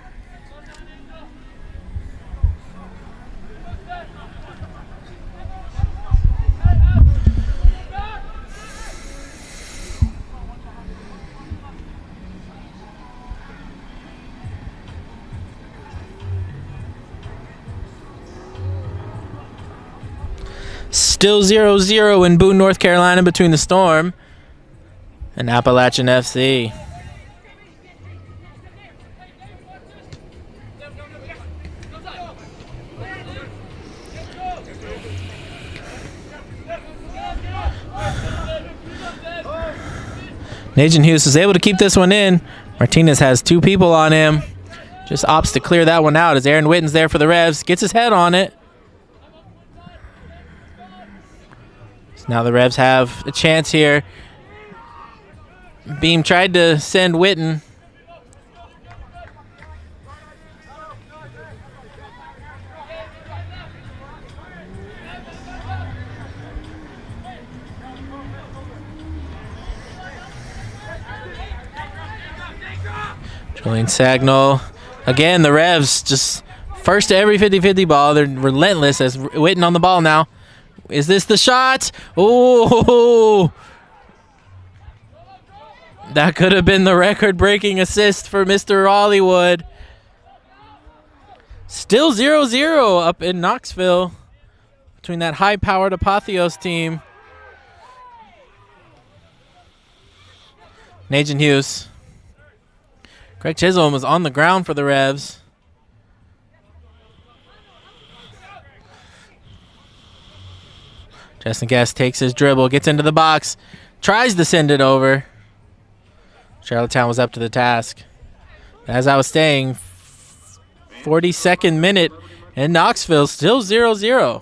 Still 0-0 in Boone, North Carolina between the Storm and Appalachian FC. Najan Hughes was able to keep this one in. Martinez has two people on him. Just opts to clear that one out as Aaron Witten's there for the Revs. Gets his head on it. So now the Revs have a chance here. Beam tried to send Witten. Julian Sagnol. Again, the Revs just first to every 50-50 ball. They're relentless as Witten on the ball now. Is this the shot? Oh! That could have been the record-breaking assist for Mr. Hollywood. Still 0-0 up in Knoxville between that high-powered Apotheos team. Najan Hughes. Craig Chisholm was on the ground for the Revs. Justin Guest takes his dribble, gets into the box, tries to send it over. Charlottetown was up to the task. As I was saying, 42nd minute, and Knoxville still 0-0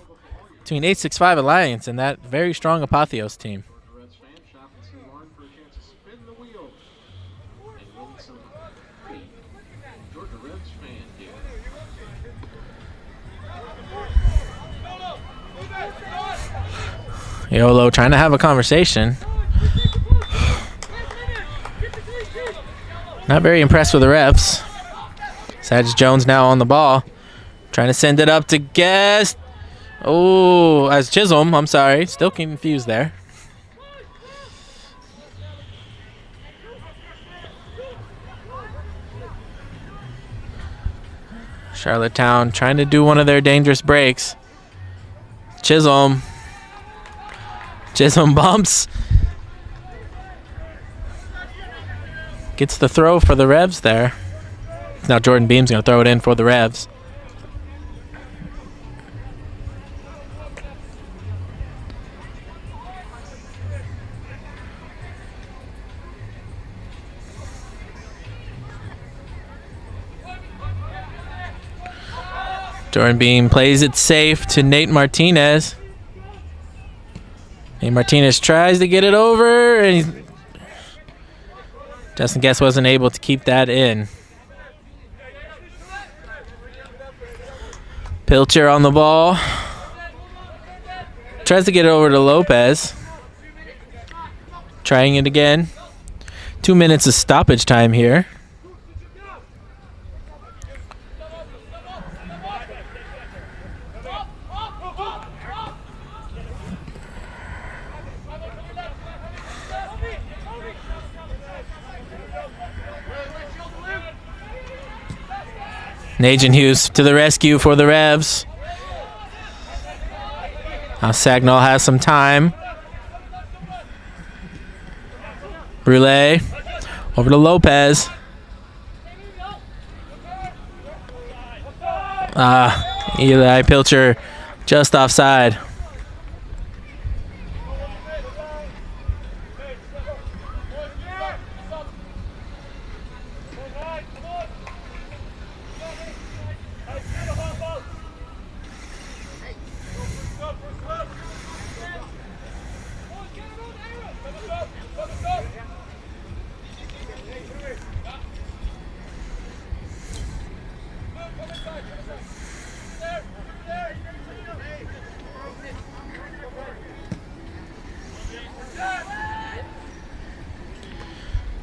between 865 Alliance and that very strong Apotheos team. Yolo trying to have a conversation. Not very impressed with the refs. Saj Jones now on the ball. Trying to send it up to Guest. Oh, as Chisholm, I'm sorry. Still confused there. Charlottetown trying to do one of their dangerous breaks. Chisholm. Chisholm bumps. Gets the throw for the Revs there. Now Jordan Beam's going to throw it in for the Revs. Jordan Beam plays it safe to Nate Martinez. Nate Martinez tries to get it over, and Justin Guest wasn't able to keep that in. Pilcher on the ball. Tries to get it over to Lopez. Trying it again. 2 minutes of stoppage time here. Agent Hughes to the rescue for the Revs. Now Sagnall has some time. Brule over to Lopez. Eli Pilcher just offside.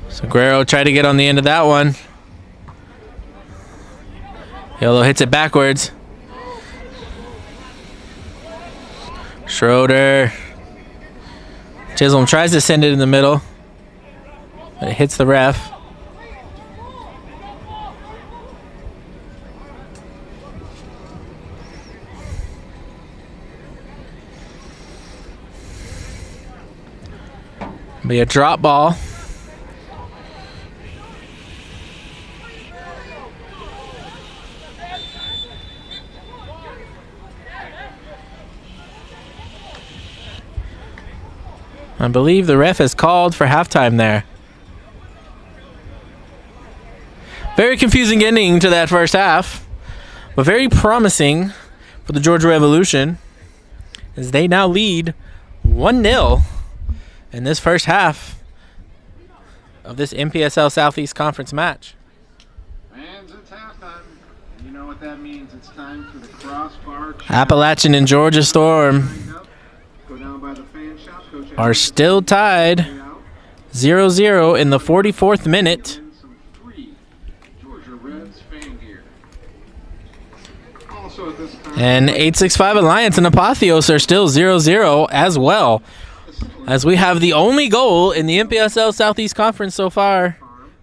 So Guerrero tried to get on the end of that one. Yellow hits it backwards. Schroeder. Chisholm tries to send it in the middle, but it hits the ref. Be a drop ball. I believe the ref has called for halftime there. Very confusing ending to that first half, but very promising for the Georgia Revolution as they now lead 1-0 in this first half of this MPSL Southeast Conference match. Fans, it's halftime. You know what that means. It's time for the crossbar. Appalachian and Georgia Storm Go down by the fan shop. Coach are still tied 0-0 in the 44th minute. some free Georgia Reds fan gear. Also at this time, And 865 Alliance and Apotheos are still 0-0 as well, as we have the only goal in the MPSL Southeast Conference so far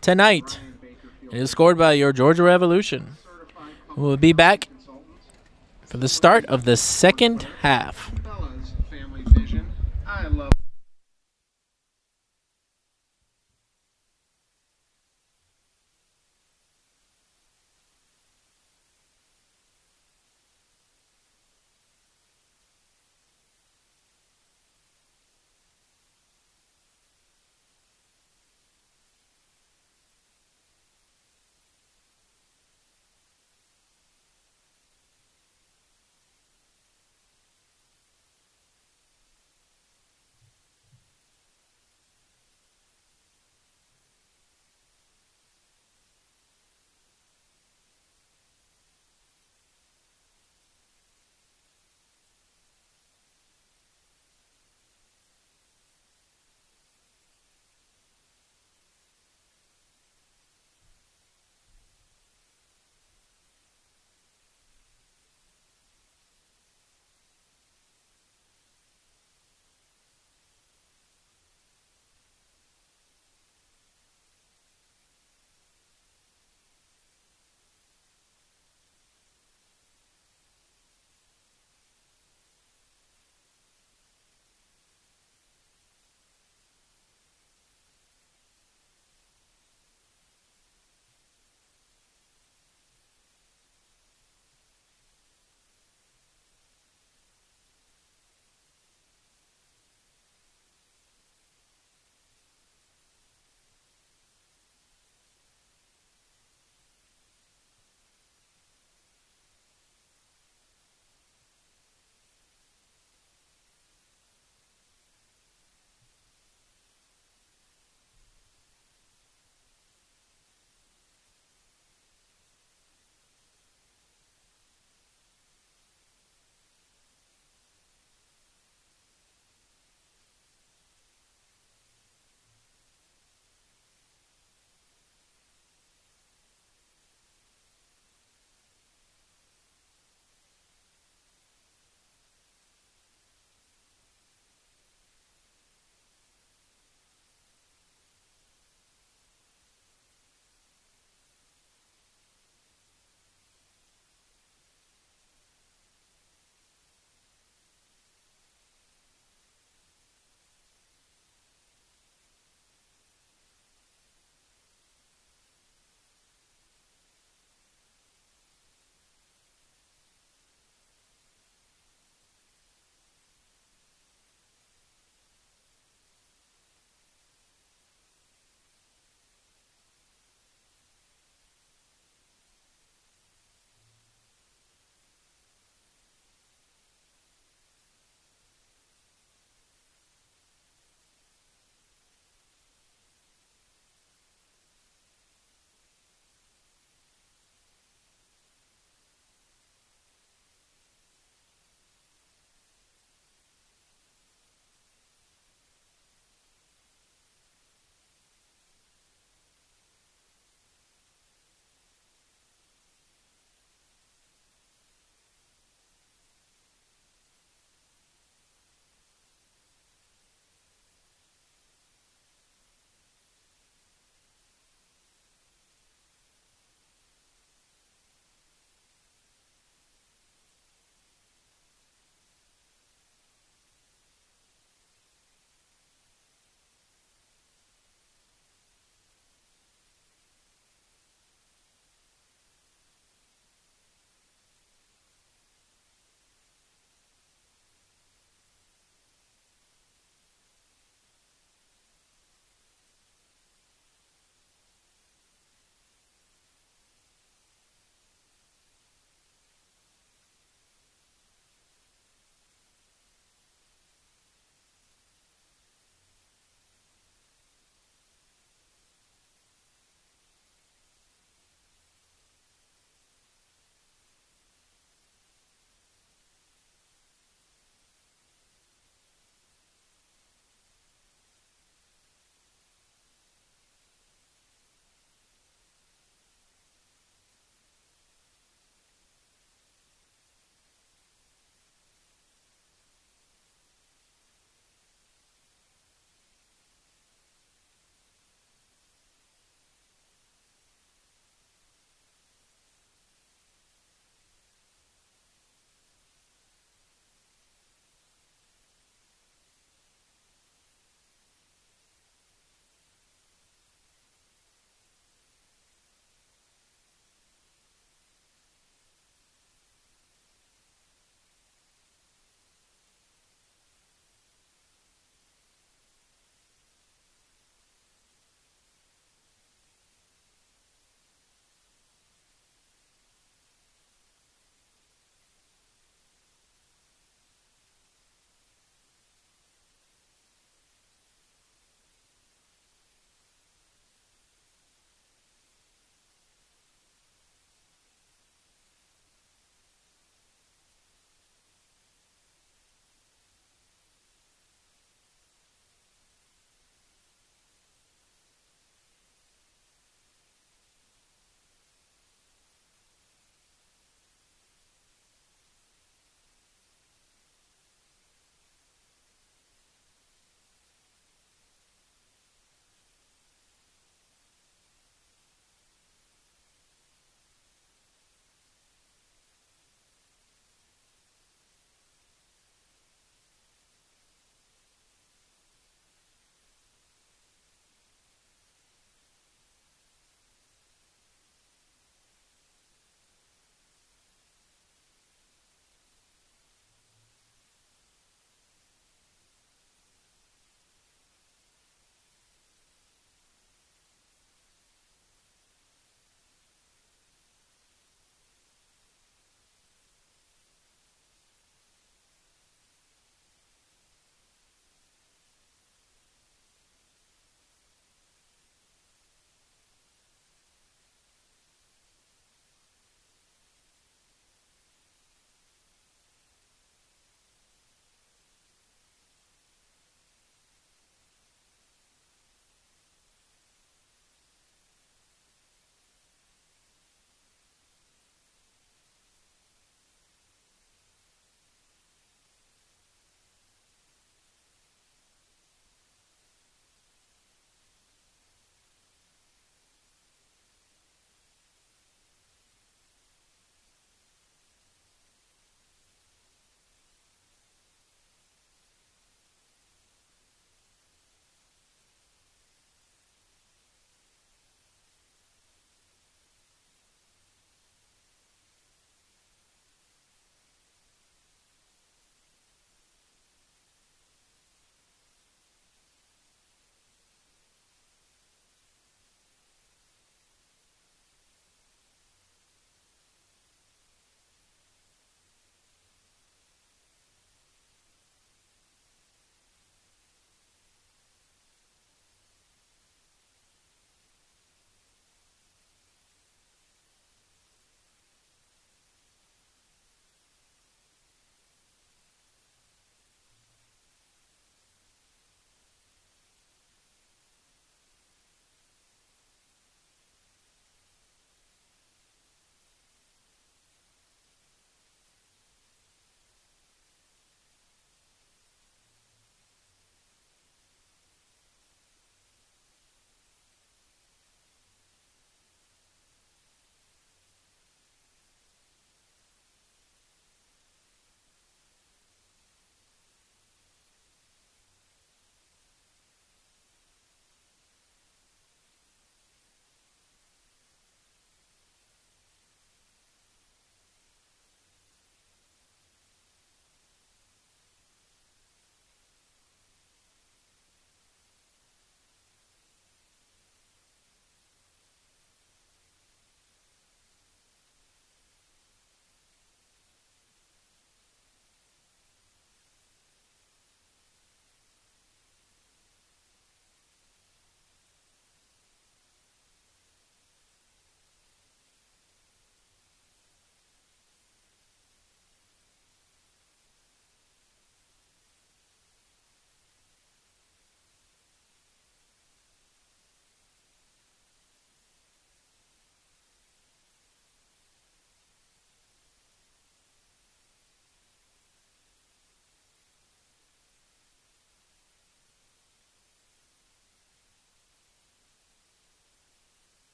tonight. It is scored by your Georgia Revolution. We'll be back for the start of the second half. Fellas, family vision. I love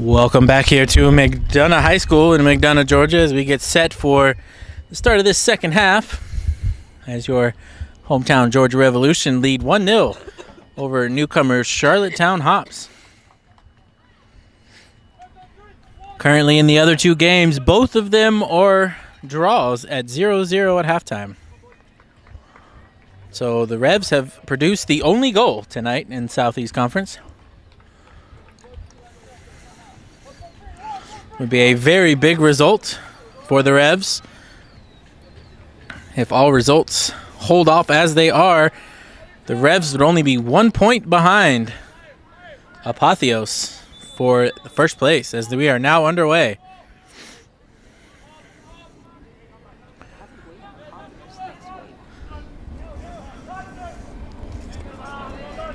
Welcome back here to McDonough High School in McDonough, Georgia, as we get set for the start of this second half as your hometown Georgia Revolution lead 1-0 over newcomers Charlottetown Hops. Currently in the other two games, both of them are draws at 0-0 at halftime. So the Revs have produced the only goal tonight in Southeast Conference. Would be a very big result for the Revs. If all results hold off as they are, the Revs would only be 1 point behind Apotheos for first place as we are now underway.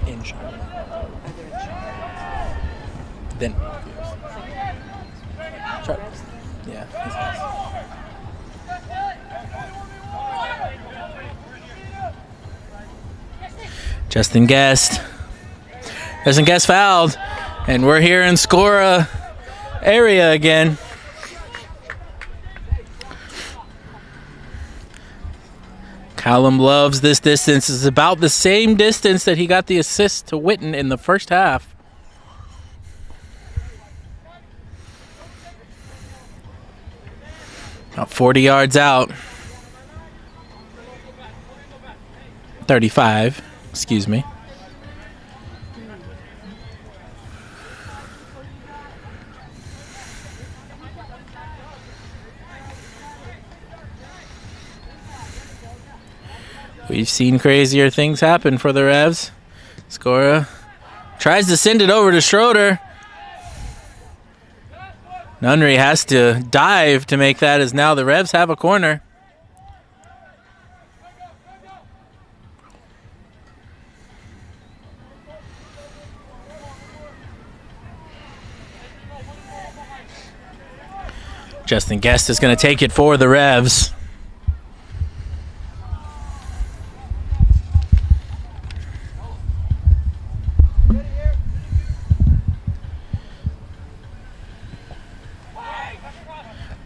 In Charlotte. Then. Yeah. Justin Guest fouled, and we're here in Scora area again. Callum loves this distance. It's about the same distance that he got the assist to Witten in the first half. About 40 yards out. 35, excuse me. We've seen crazier things happen for the Revs. Scora tries to send it over to Schroeder. Nunnery has to dive to make that, as now the Revs have a corner. Justin Guest is going to take it for the Revs.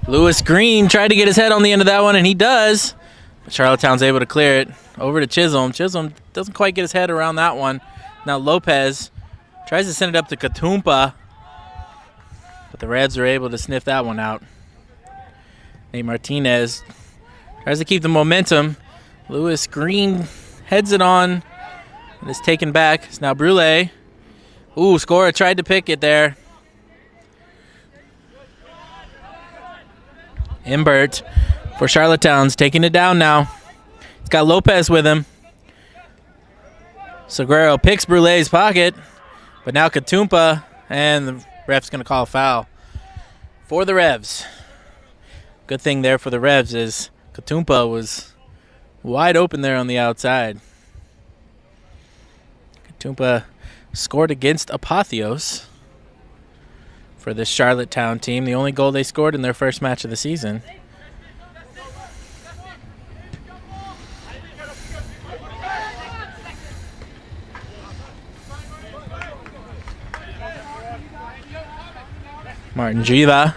Lewis Green tried to get his head on the end of that one, and he does. But Charlottetown's able to clear it over to Chisholm. Chisholm doesn't quite get his head around that one. Now Lopez tries to send it up to Katumpa, but the Reds are able to sniff that one out. Nate Martinez tries to keep the momentum. Lewis Green heads it on and is taken back. It's now Brule. Ooh, Scora tried to pick it there. Imbert for Charlottetown's taking it down now. He's got Lopez with him. Seguero picks Brule's pocket, but now Katumpa, and the ref's going to call a foul for the Revs. Good thing there for the Revs is Katumpa was wide open there on the outside. Katumpa scored against Apotheos for this Charlottetown team, the only goal they scored in their first match of the season. Martin Jiva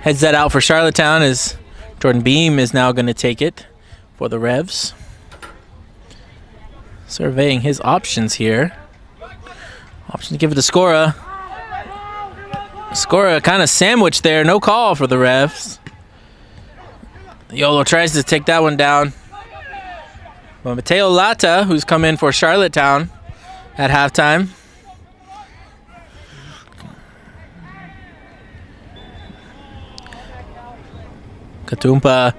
heads that out for Charlottetown as Jordan Beam is now going to take it for the Revs. Surveying his options here. Option to give it to Scora. Scora kind of sandwiched there. No call for the Revs. Yolo tries to take that one down. But Mateo Lata, who's come in for Charlottetown at halftime. Katumpa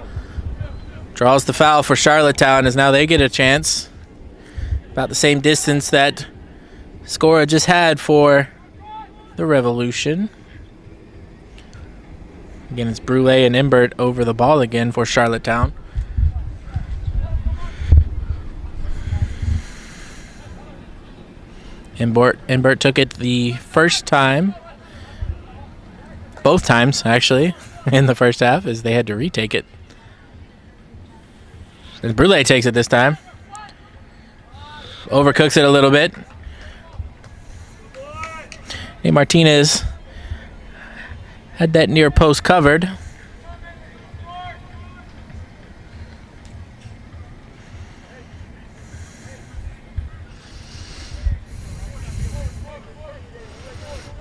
draws the foul for Charlottetown as now they get a chance. About the same distance that Scora just had for the Revolution. Again, it's Brule and Imbert over the ball again for Charlottetown. Imbert took it the first time. Both times, actually, in the first half, as they had to retake it. And Brule takes it this time. Overcooks it a little bit. Hey, Martinez Had that near post covered.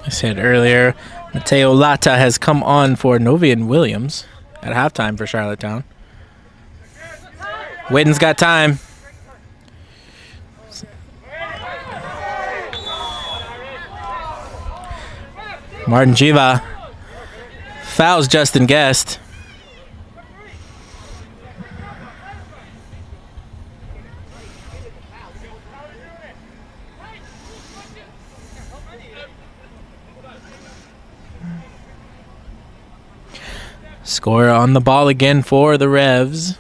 I said earlier, Mateo Lata has come on for Novian Williams at halftime for Charlottetown. Witten's got time. Martin Jiva fouls Justin Guest. Scorer on the ball again for the Revs.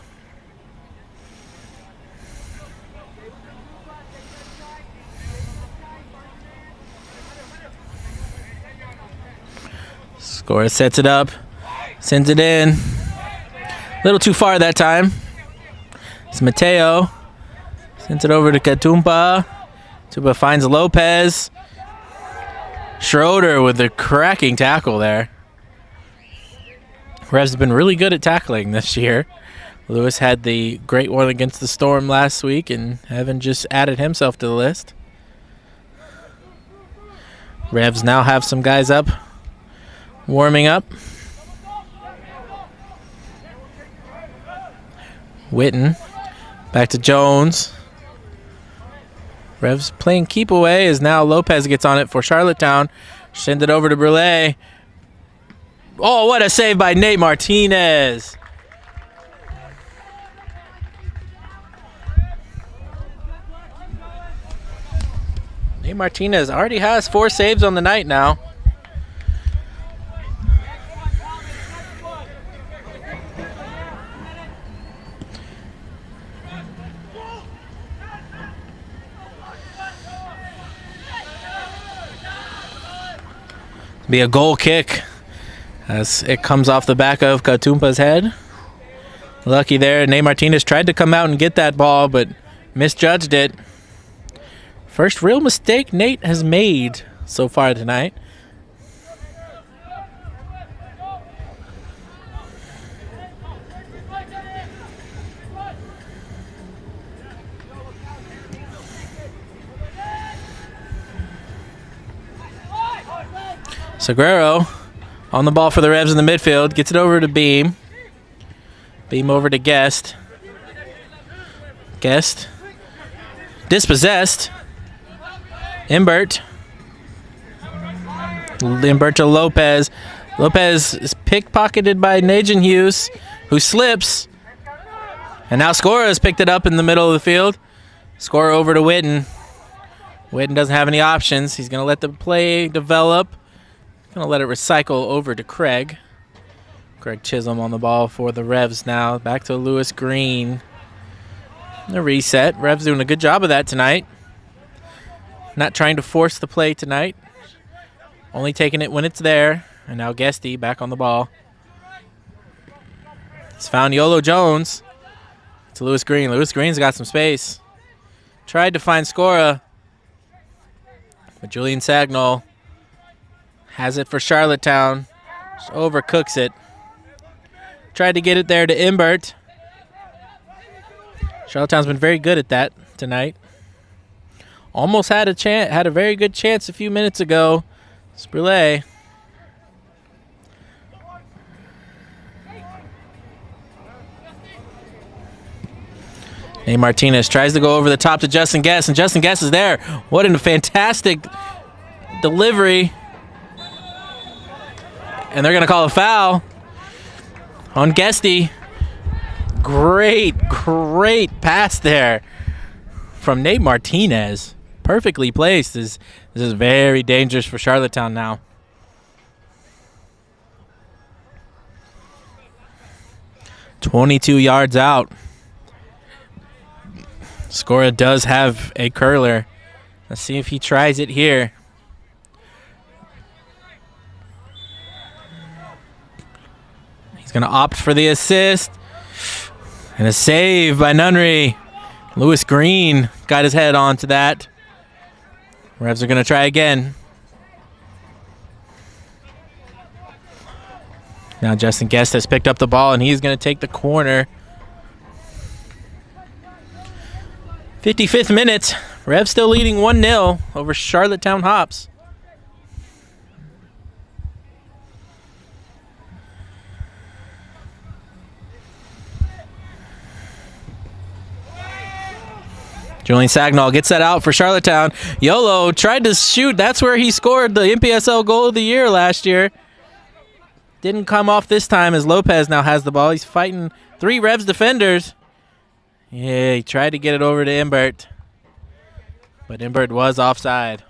Scorer sets it up, sends it in. A little too far that time. It's Mateo. Sends it over to Katumpa. Katumpa finds Lopez. Schroeder with a cracking tackle there. Revs have been really good at tackling this year. Lewis had the great one against the Storm last week, and Evan just added himself to the list. Revs now have some guys up, warming up. Witten, back to Jones. Revs playing keep away as now Lopez gets on it for Charlottetown. Send it over to Brule. Oh, what a save by Nate Martinez. Nate Martinez already has 4 saves on the night now. Be a goal kick as it comes off the back of Katumpa's head. Lucky there. Nate Martinez tried to come out and get that ball, but misjudged it. First real mistake Nate has made so far tonight. Seguro on the ball for the Revs in the midfield. Gets it over to Beam. Beam over to Guest. Guest. Dispossessed. Imbert. Imbert to Lopez. Lopez is pickpocketed by Najan Hughes, who slips. And now Scora has picked it up in the middle of the field. Scora over to Witten. Witten doesn't have any options. He's going to let the play develop. Going to let it recycle over to Craig. Craig Chisholm on the ball for the Revs now. Back to Lewis Green. The reset. Revs doing a good job of that tonight. Not trying to force the play tonight. Only taking it when it's there. And now Guesty back on the ball. It's found Yolo Jones. To Lewis Green. Lewis Green's got some space. Tried to find Scora. But Julian Sagnol has it for Charlottetown. Just overcooks it. Tried to get it there to Imbert. Charlottetown's been very good at that tonight. Almost had a very good chance a few minutes ago. Brule. Nate Martinez tries to go over the top to Justin Guest, and Justin Guest is there. What a fantastic delivery. And they're going to call a foul on Guesty. Great pass there from Nate Martinez. Perfectly placed. This is very dangerous for Charlottetown now. "22 yards out. Scora does have a curler. Let's see if he tries it here. Going to opt for the assist. And a save by Nunnery. Lewis Green got his head onto that. Revs are going to try again. Now Justin Guest has picked up the ball, and he's going to take the corner. 55th minute. Rev still leading 1-0 over Charlottetown Hops. Julian Sagnall gets that out for Charlottetown. Yolo tried to shoot. That's where he scored the MPSL goal of the year last year. Didn't come off this time as Lopez now has the ball. He's fighting 3 Revs defenders. Yeah, he tried to get it over to Imbert. But Imbert was offside.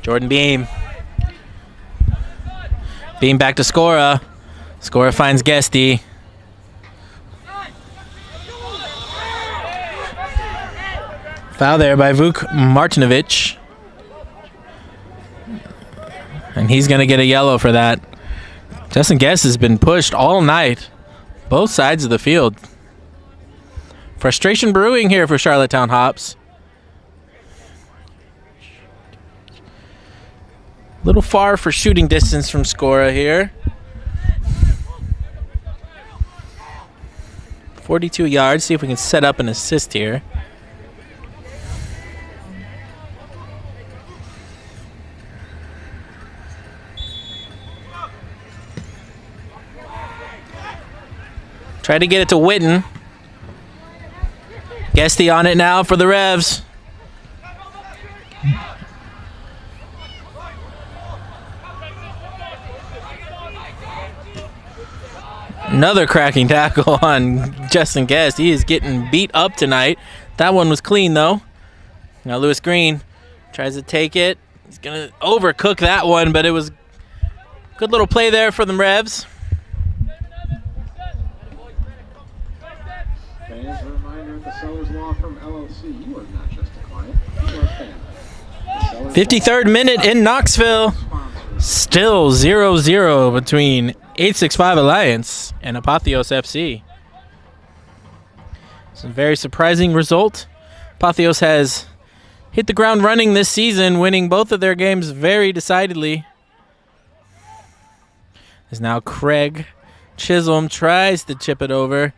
Jordan Beam. Beam back to Scora. Scora finds Guesty. Foul there by Vuk Martinovic. And he's going to get a yellow for that. Justin Guest has been pushed all night. Both sides of the field. Frustration brewing here for Charlottetown Hops. Little far for shooting distance from Scora here. 42 yards. See if we can set up an assist here. Try to get it to Witten. Guesty on it now for the Revs. Another cracking tackle on Justin Guest. He is getting beat up tonight. That one was clean, though. Now Lewis Green tries to take it. He's going to overcook that one, but it was good little play there for the Revs. Fans, a reminder at the Sellers Law Firm LLC, you are not just a client, you are a fan. 53rd minute in Knoxville. Still 0-0 between 865 Alliance and Apotheos FC. It's a very surprising result. Apotheos has hit the ground running this season, winning both of their games very decidedly. As now Craig Chisholm tries to chip it over.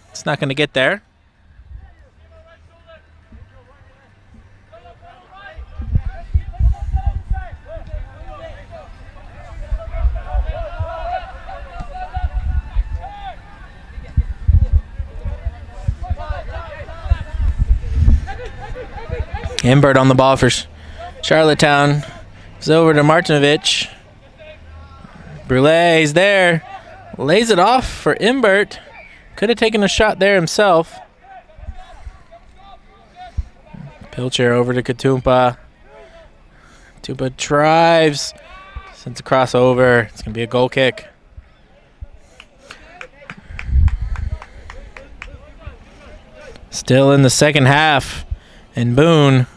It's not going to get there. Imbert on the ball for Charlottetown. It's over to Martinovic. Brulé is there. Lays it off for Imbert. Could have taken a shot there himself. Pilcher over to Katumpa. Katumpa drives. Sends a crossover. It's going to be a goal kick. Still in the second half. And Boone,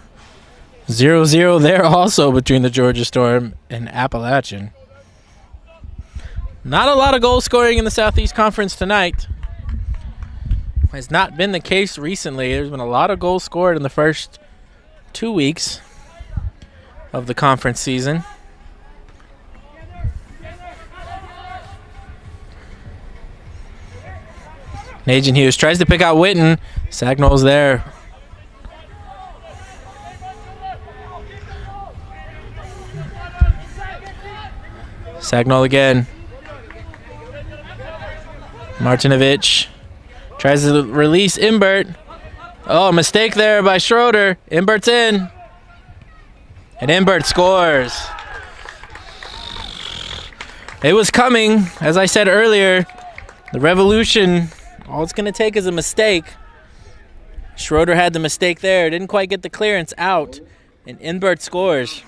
0-0 there also between the Georgia Storm and Appalachian. Not a lot of goal scoring in the Southeast Conference tonight. Has not been the case recently. There's been a lot of goals scored in the first 2 weeks of the conference season. Najin Hughes tries to pick out Witten. Sagnall's there. Sagnall again. Martinovic tries to release Imbert. Oh, mistake there by Schroeder. Imbert's in. And Imbert scores. It was coming. As I said earlier, the Revolution, all it's going to take is a mistake. Schroeder had the mistake there. Didn't quite get the clearance out. And Imbert scores.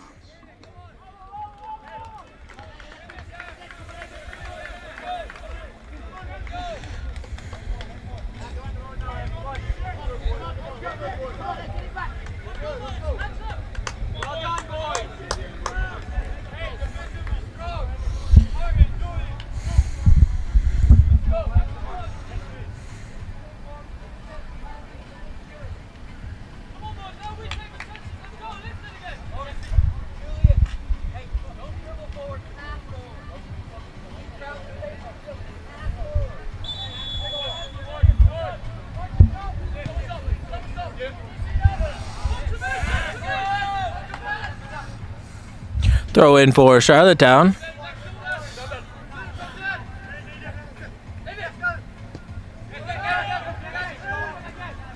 Throw in for Charlottetown.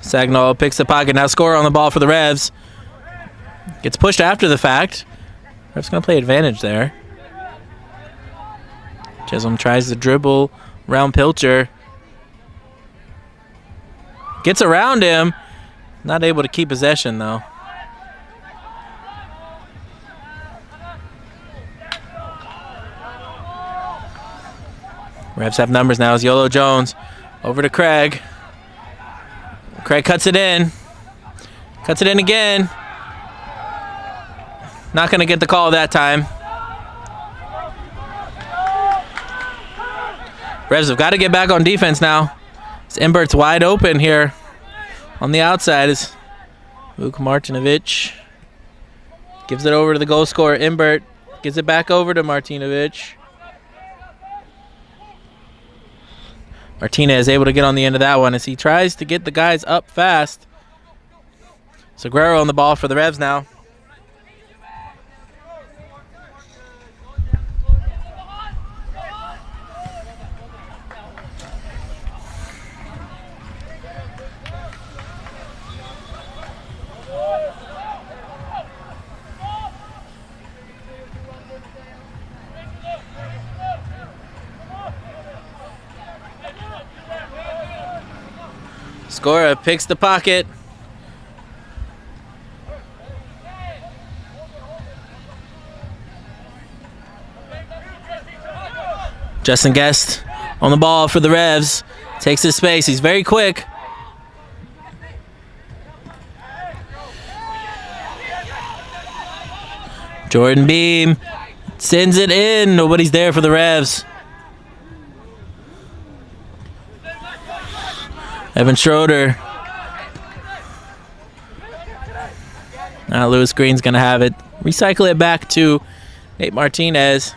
Sagnol picks the pocket. Now score on the ball for the Revs. Gets pushed after the fact. Revs going to play advantage there. Chisholm tries to dribble around Pilcher. Gets around him. Not able to keep possession, though. Revs have numbers now as Yolo Jones over to Craig. Craig cuts it in. Cuts it in again. Not going to get the call that time. Revs have got to get back on defense now. Imbert's wide open here on the outside. Is Luke Martinovic. Gives it over to the goal scorer, Imbert. Gives it back over to Martinovic. Martinez able to get on the end of that one as he tries to get the guys up fast. Seguero on the ball for the Revs now. Scora picks the pocket. Justin Guest on the ball for the Revs. Takes his space. He's very quick. Jordan Beam sends it in. Nobody's there for the Revs. Evan Schroeder. Now Lewis Green's going to have it. Recycle it back to Nate Martinez.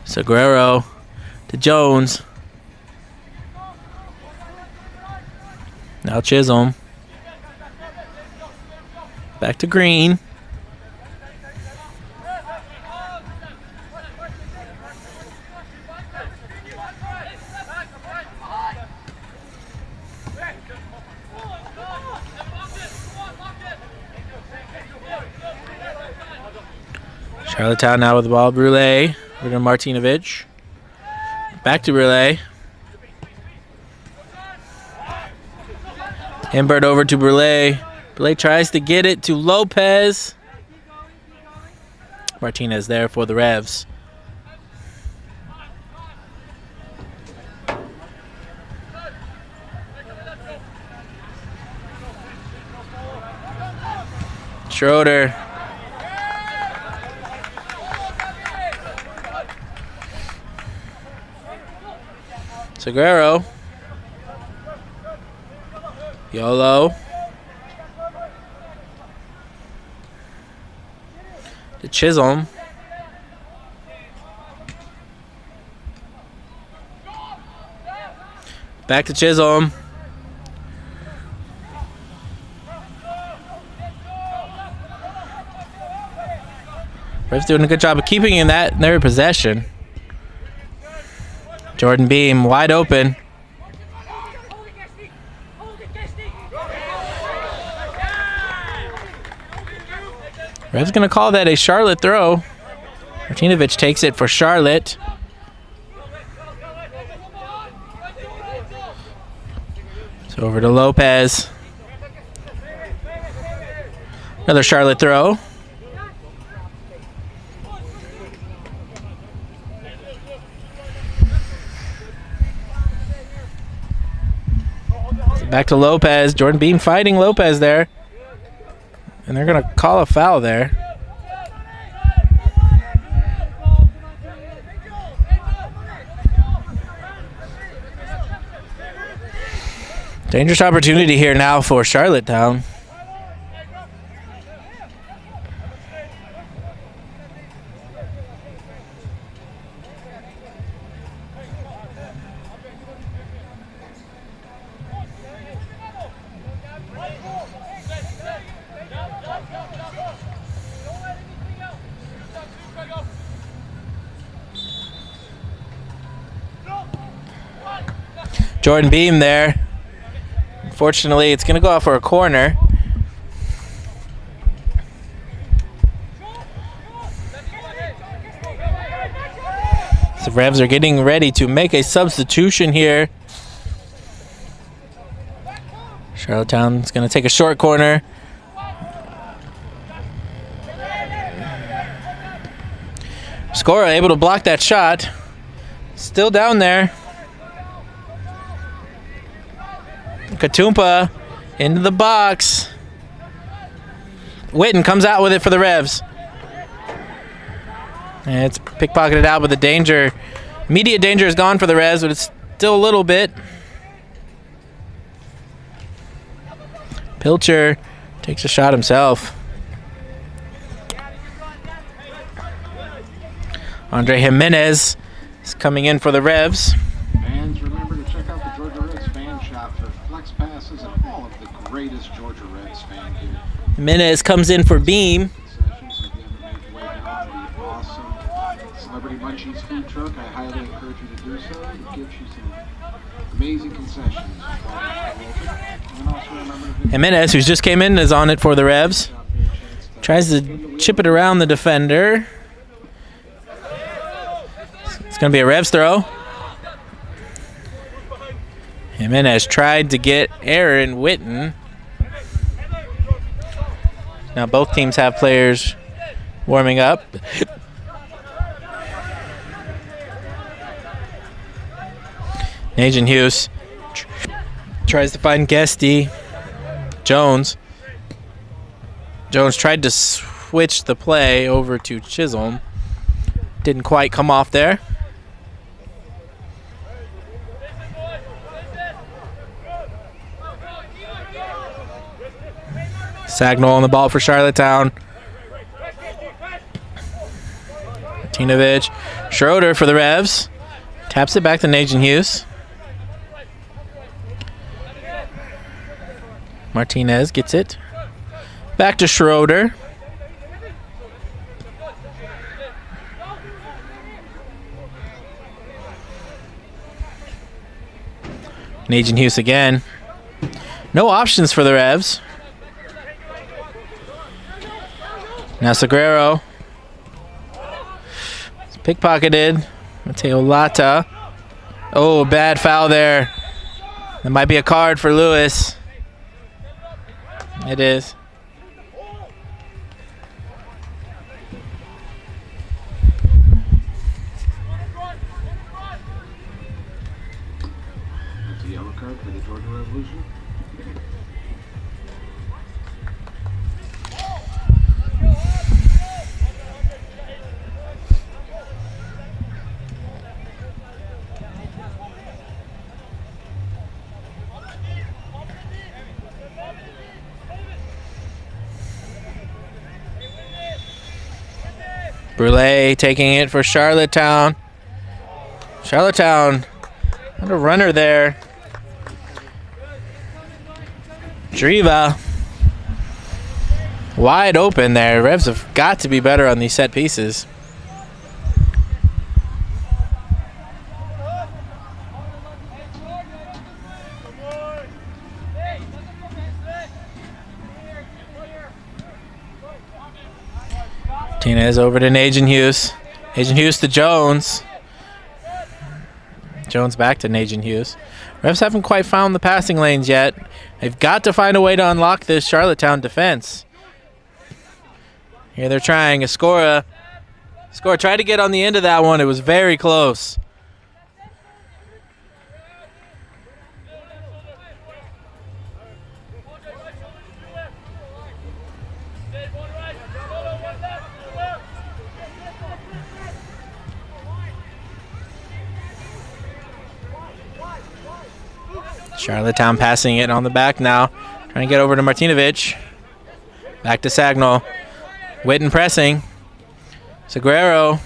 Seguero to Jones. Now Chisholm. Back to Green. Charlottetown now with the ball. Brule. Over to Martinovic. Back to Brule. Imbert over to Brule. Brule tries to get it to Lopez. Martinez there for the Revs. Schroeder. Seguero. Yolo. To Chisholm. Back to Chisholm. Revs doing a good job of keeping in their possession. Jordan Beam wide open. Revs going to call that a Charlotte throw. Martinovic takes it for Charlotte. So over to Lopez. Another Charlotte throw. Back to Lopez. Jordan Beam fighting Lopez there. And they're going to call a foul there. Dangerous opportunity here now for Charlottetown. Jordan Beam there. Unfortunately, it's going to go out for a corner. The Revs are getting ready to make a substitution here. Charlottetown's going to take a short corner. Scorer able to block that shot. Still down there. Katumpa into the box. Witten comes out with it for the Revs. And it's pickpocketed out, but the danger, immediate danger is gone for the Revs, but it's still a little bit. Pilcher takes a shot himself. Andre Jimenez is coming in for the Revs. Fans, remember to check out the Georgia Reds fan shop for flex passes and all of the greatest Georgia Reds fan gear. Jimenez comes in for Beam. Concessions, if you ever make your way down to the awesome Celebrity Munchies food truck, I highly encourage you to do so. It gives you some amazing concessions while they're still open. And also remember to visit Jimenez, who's just came in, is on it for the Revs. the shop for a chance to Tries to chip it around the defender. It's going to be a Revs throw. Jimenez tried to get Aaron Witten. Now both teams have players warming up. Agent Hughes tries to find Guesty. Jones tried to switch the play over to Chisholm. Didn't quite come off there. Sagnol on the ball for Charlottetown. Martinovich. Schroeder for the Revs. Taps it back to Agent Hughes. Martinez gets it. Back to Schroeder. Agent Hughes again. No options for the Revs. Now Segreiro. It's pickpocketed. Mateo Lata. Oh, bad foul there. That might be a card for Lewis. It is. That's a yellow card for the Georgia Revolution. Brule taking it for Charlottetown. Charlottetown, not a runner there. Driva, wide open there. Revs have got to be better on these set pieces. Martinez over to Agent Hughes. Agent Hughes to Jones. Jones back to Agent Hughes. Revs haven't quite found the passing lanes yet. They've got to find a way to unlock this Charlottetown defense. Here they're trying. Escora tried to get on the end of that one. It was very close. Charlottetown passing it on the back now. Trying to get over to Martinovich. Back to Sagnol. Witten pressing. Segreiro.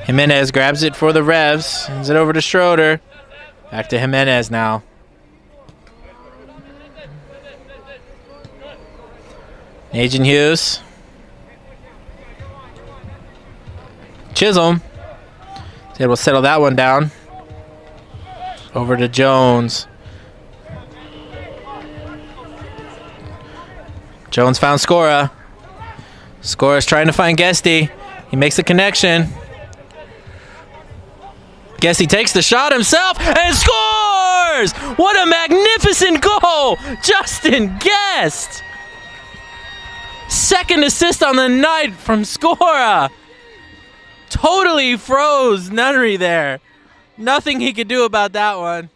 Jimenez grabs it for the Revs. Sends it over to Schroeder. Back to Jimenez now. Agent Hughes. Chisholm. Able to settle that one down. Over to Jones. Jones found Scora. Scora's trying to find Guesty. He makes the connection. Guesty takes the shot himself and scores! What a magnificent goal! Justin Guest! Second assist on the night from Scora. Totally froze Nunnery there. Nothing he could do about that one.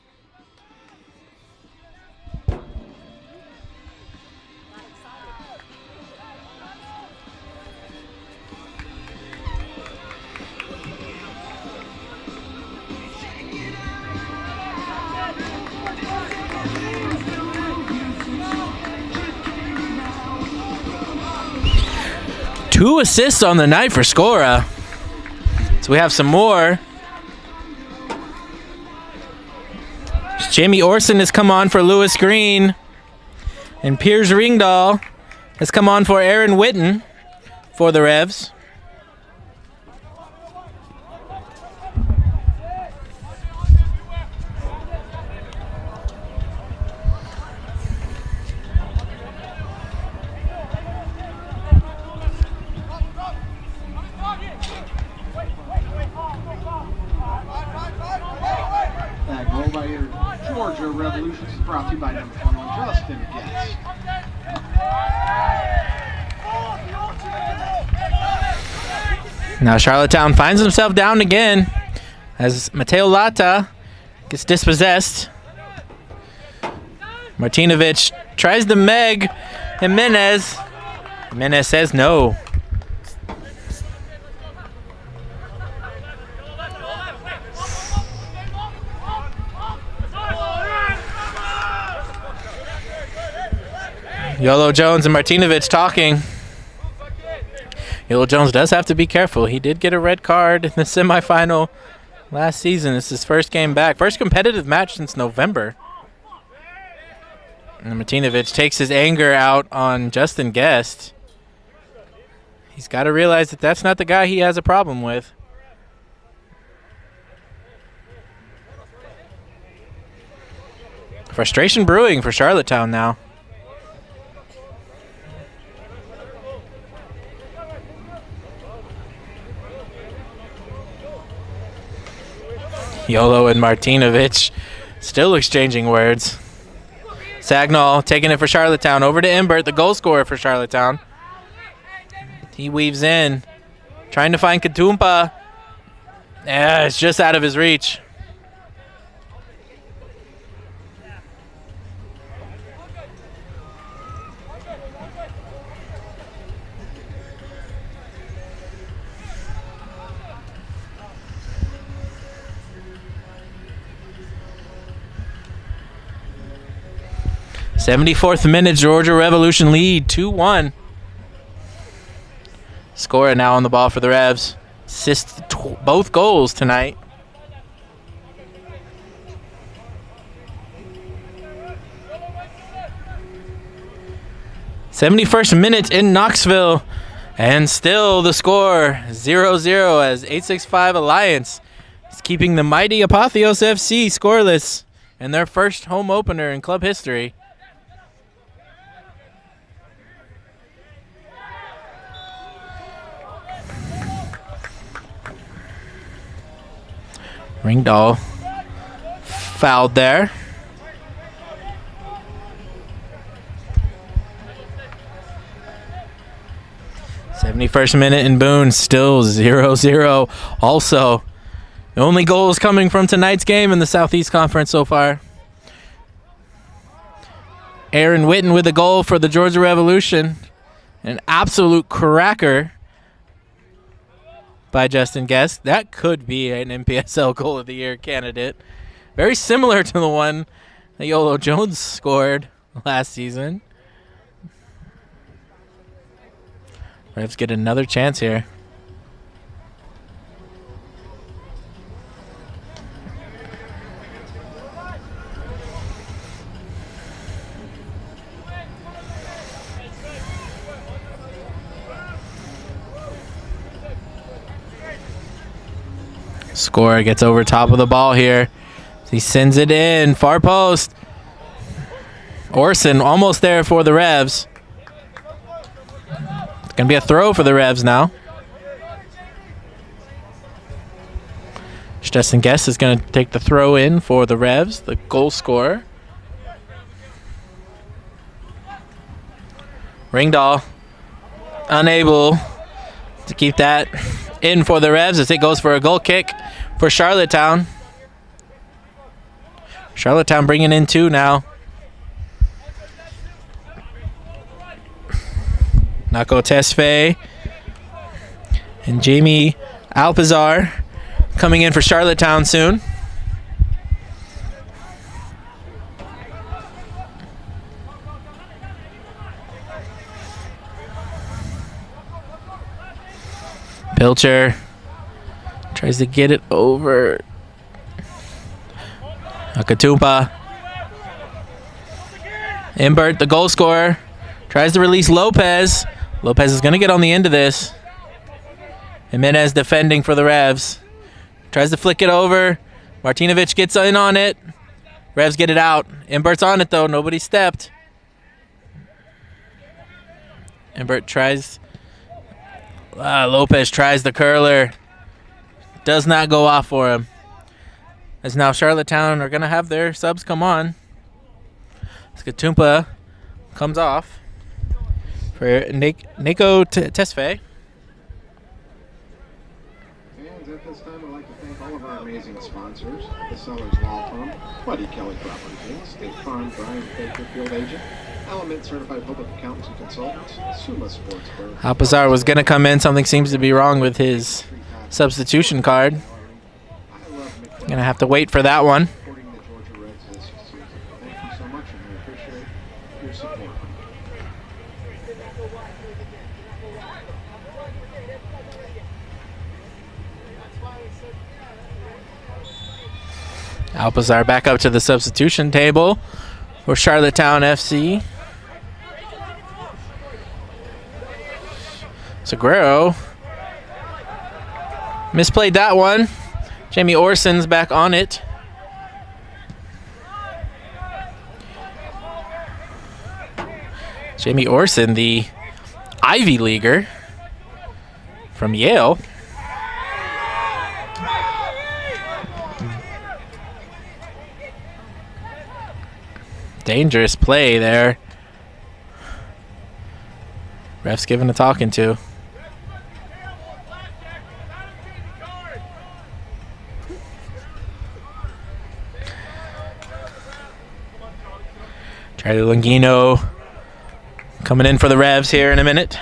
Two assists on the night for Scora. So we have some more. Jamie Orson has come on for Lewis Green. And Piers Ringdahl has come on for Aaron Witten for the Revs. That goal by your Georgia Revolution is brought to you by number 21, Justin Guest. Now Charlottetown finds himself down again as Mateo Lata gets dispossessed. Martinovic tries to Meg Jimenez. Jimenez says no. Yolo Jones and Martinovic talking. Yolo Jones does have to be careful. He did get a red card in the semifinal last season. This is his first game back. First competitive match since November. And Martinovic takes his anger out on Justin Guest. He's got to realize that that's not the guy he has a problem with. Frustration brewing for Charlottetown now. Yolo and Martinovic still exchanging words. Sagnall taking it for Charlottetown. Over to Imbert, the goal scorer for Charlottetown. He weaves in. Trying to find Katumpa. Yeah, it's just out of his reach. '74th minute, Georgia Revolution lead 2-1. Scorer now on the ball for the Revs. Assist both goals tonight. '71st minute in Knoxville. And still the score 0-0 as 865 Alliance is keeping the mighty Apotheos FC scoreless in their first home opener in club history. Ringdahl fouled there. '71st minute in Boone, still 0-0. Also, the only goals coming from tonight's game in the Southeast Conference so far. Aaron Witten with a goal for the Georgia Revolution. An absolute cracker by Justin Guest. That could be an MPSL Goal of the Year candidate. Very similar to the one that Yolo Jones scored last season. Revs get another chance here. Scorer gets over top of the ball here. He sends it in, far post. Orson almost there for the Revs. It's going to be a throw for the Revs now. Justin Guest is going to take the throw in for the Revs, the goal scorer. Ringdahl unable to keep that in for the Revs as it goes for a goal kick for Charlottetown. Charlottetown bringing in 2 now. Nako Tesfaye and Jamie Alpizar coming in for Charlottetown soon. Pilcher tries to get it over. Akatumpa. Imbert, the goal scorer, tries to release Lopez. Lopez is going to get on the end of this. Jimenez defending for the Revs. Tries to flick it over. Martinovic gets in on it. Revs get it out. Imbert's on it, though. Nobody stepped. Imbert tries. Lopez tries the curler. Does not go off for him. As now Charlottetown are going to have their subs come on. Skatumpa comes off for Nako Tesfaye. And at this time, I'd like to thank all of our amazing sponsors: the Sellers Law Firm, Buddy Kelly Property Deals, State Farm, Brian Baker Field Agent, Element Certified Public Accountants and Consultants, Suma Sportswear. Alpizar was going to come in. Something seems to be wrong with his substitution card. Going to have to wait for that one. Supporting the Georgia Reds this season. Thank you so much, and we appreciate your support. Alpizar back up to the substitution table for Charlottetown FC. Seguro misplayed that one. Jamie Orson's back on it. Jamie Orson, the Ivy Leaguer from Yale. Dangerous play there. Ref's giving a talking to. Charlie Longino coming in for the Revs here in a minute.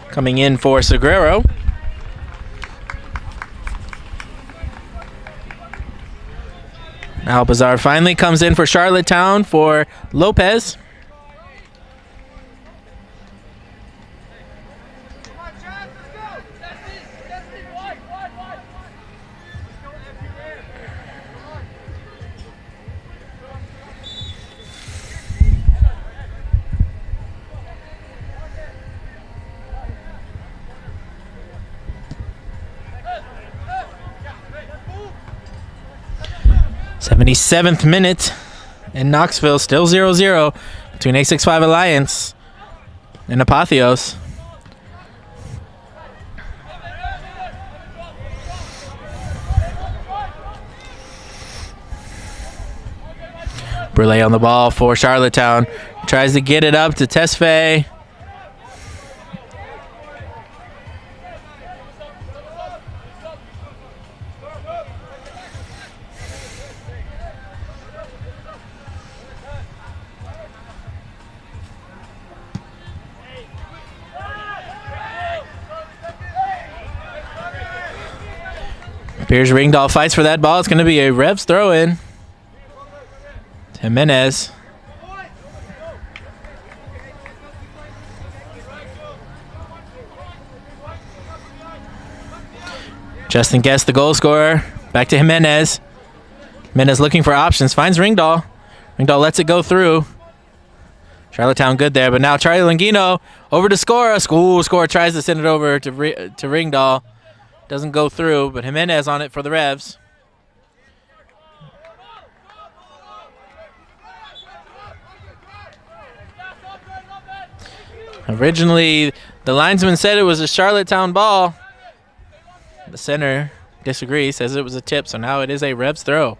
Coming in for Seguro. Alpizar finally comes in for Charlottetown for Lopez. '77th minute in Knoxville, still 0-0 between A65 Alliance and Apotheos. Brule on the ball for Charlottetown. Tries to get it up to Tesfaye. Piers Ringdahl fights for that ball. It's going to be a Revs throw in. Jimenez. Justin Guest, the goal scorer. Back to Jimenez. Jimenez looking for options. Finds Ringdahl. Ringdahl lets it go through. Charlottetown good there, but now Charlie Langino over to Scora. Scora tries to send it over to Ringdahl. Doesn't go through, but Jimenez on it for the Revs. Originally, the linesman said it was a Charlottetown ball. The center disagrees, says it was a tip, so now it is a Revs throw.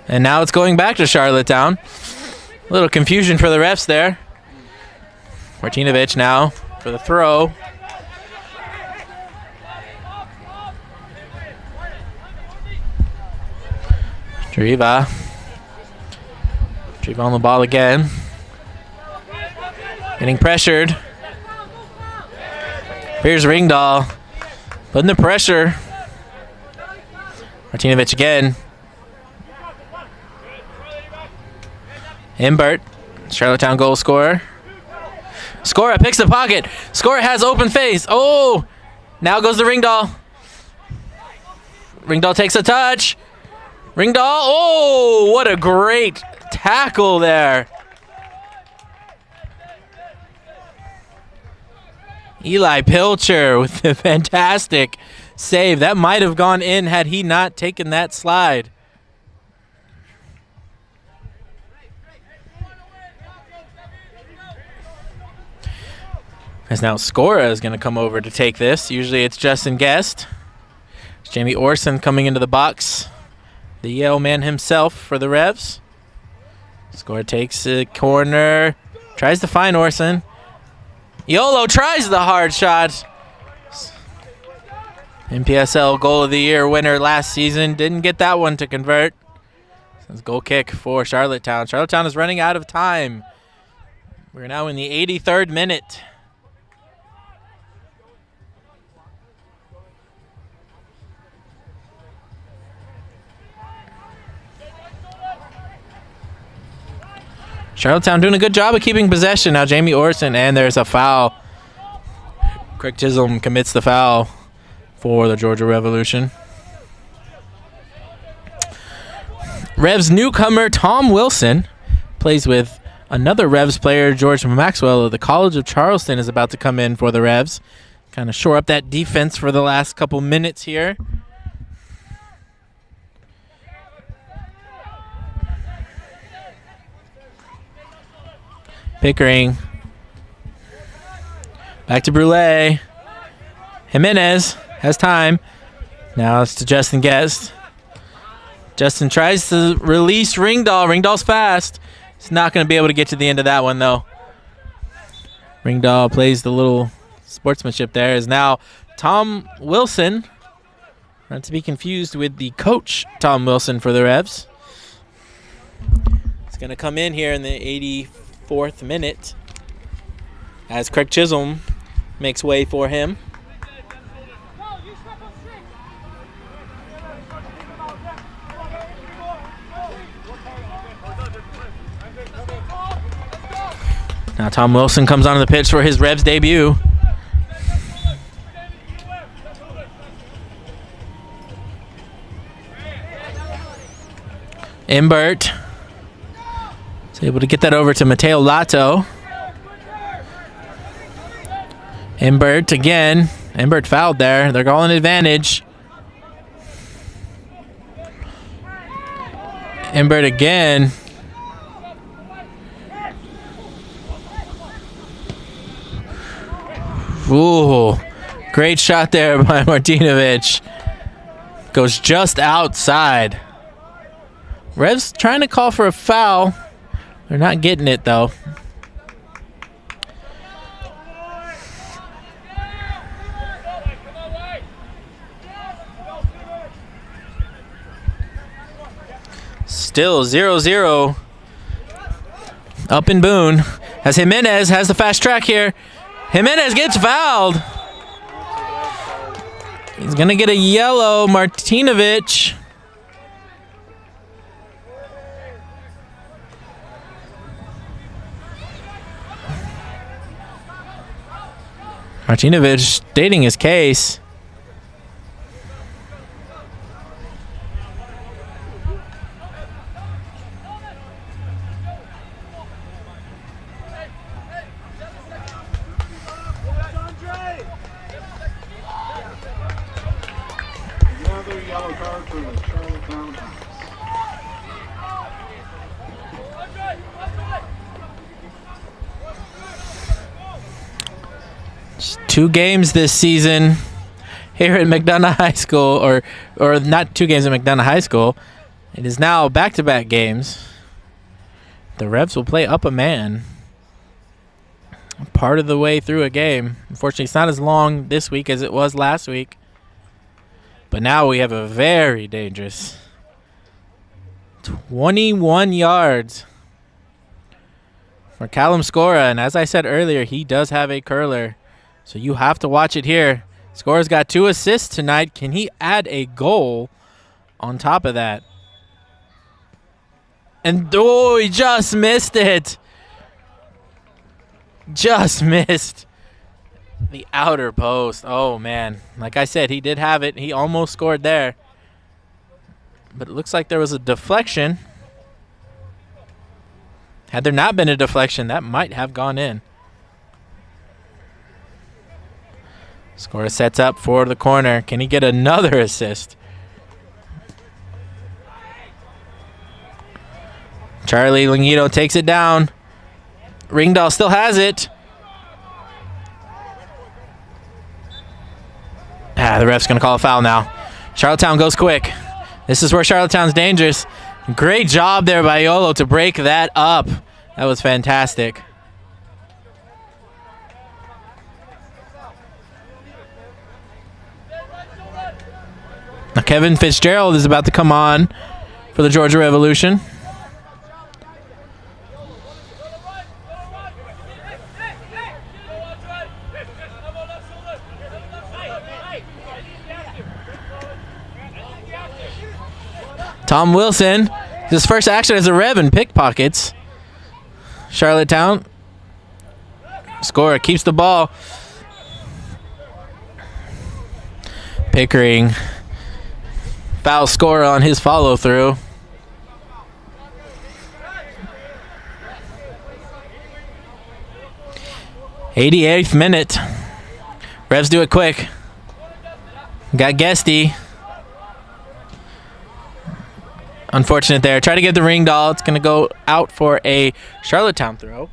And now it's going back to Charlottetown. A little confusion for the refs there. Martinovic now for the throw. Driva on the ball again. Getting pressured. Here's Ringdahl putting the pressure. Martinovic again. Imbert, Charlottetown goal scorer. Scora picks the pocket. Scora has open face. Oh, now goes to Ringdahl. Ringdahl takes a touch. Ringdahl, oh, what a great tackle there. Eli Pilcher with a fantastic save. That might have gone in had he not taken that slide. As now Scora is going to come over to take this. Usually it's Justin Guest. It's Jamie Orson coming into the box. The Yale man himself for the Revs. Scora takes a corner. Tries to find Orson. Yolo tries the hard shot. MPSL goal of the year winner last season. Didn't get that one to convert. It's goal kick for Charlottetown. Charlottetown is running out of time. We're now in the 83rd minute. Charlottetown doing a good job of keeping possession. Now Jamie Orson, and there's a foul. Craig Chisholm commits the foul for the Georgia Revolution. Revs newcomer Tom Wilson plays with another Revs player, George Maxwell of the College of Charleston, is about to come in for the Revs. Kind of shore up that defense for the last couple minutes here. Pickering. Back to Brule. Jimenez has time. Now it's to Justin Guest. Justin tries to release Ringdahl. Ringdahl's fast. He's not going to be able to get to the end of that one, though. Ringdahl plays the little sportsmanship there. Is now Tom Wilson. Not to be confused with the coach, Tom Wilson, for the Revs. He's going to come in here in the 84th minute as Craig Chisholm makes way for him. Now Tom Wilson comes onto the pitch for his Revs debut. Imbert is able to get that over to Mateo Lato. Imbert again. Imbert fouled there. They're calling advantage. Imbert again. Ooh, great shot there by Martinovic. Goes just outside. Revs trying to call for a foul. They're not getting it, though. Still 0-0. Up in Boone. As Jimenez has the fast track here. Jimenez gets fouled. He's going to get a yellow. Martinovic. Martinovic stating his case. 2 games this season here at McDonough High School, or not 2 games at McDonough High School. It is now back-to-back games. The Revs will play up a man part of the way through a game. Unfortunately, it's not as long this week as it was last week. But now we have a very dangerous 21 yards for Callum Scora. And as I said earlier, he does have a curler. So you have to watch it here. Scora's got 2 assists tonight. Can he add a goal on top of that? And oh, he just missed it. Just missed the outer post. Oh, man. Like I said, he did have it. He almost scored there. But it looks like there was a deflection. Had there not been a deflection, that might have gone in. Scora sets up for the corner. Can he get another assist? Charlie Lingito takes it down. Ringdahl still has it. The ref's going to call a foul now. Charlottetown goes quick. This is where Charlottetown's dangerous. Great job there by Yolo to break that up. That was fantastic. Now Kevin Fitzgerald is about to come on for the Georgia Revolution. Tom Wilson, his first action as a Rev in pickpockets. Charlottetown. Scorer keeps the ball. Pickering. Foul score on his follow through. '88th minute. Revs do it quick. Got Guesty. Unfortunate there. Try to get the Ringdahl. It's going to go out for a Charlottetown throw.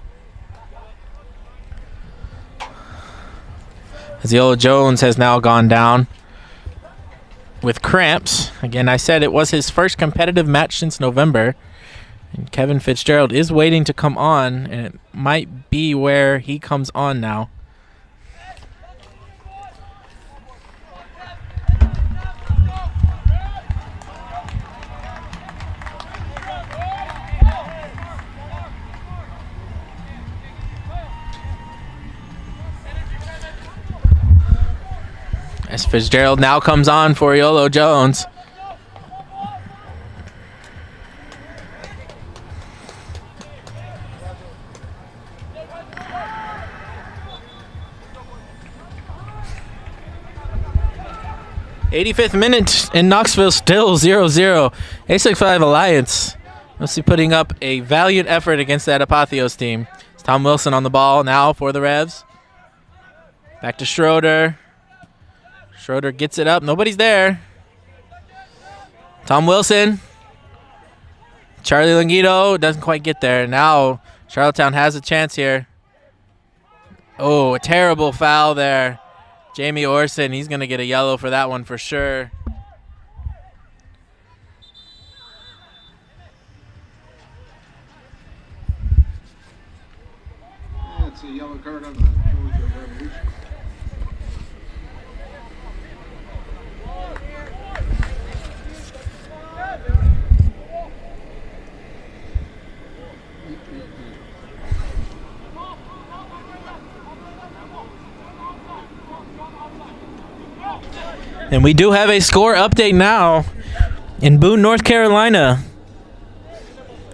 Aziola Jones has now gone down with cramps. Again, I said it was his first competitive match since November. And Kevin Fitzgerald is waiting to come on, and it might be where he comes on now. As Fitzgerald now comes on for Yolo Jones. '85th minute in Knoxville, still 0-0. A65 Alliance mostly putting up a valiant effort against that Apotheos team. It's Tom Wilson on the ball now for the Revs. Back to Schroeder. Schroeder gets it up. Nobody's there. Tom Wilson. Charlie Lingito doesn't quite get there. Now Charlottetown has a chance here. Oh, a terrible foul there. Jamie Orson, he's going to get a yellow for that one for sure. That's a yellow card on the Georgia Revolution. And we do have a score update now in Boone, North Carolina.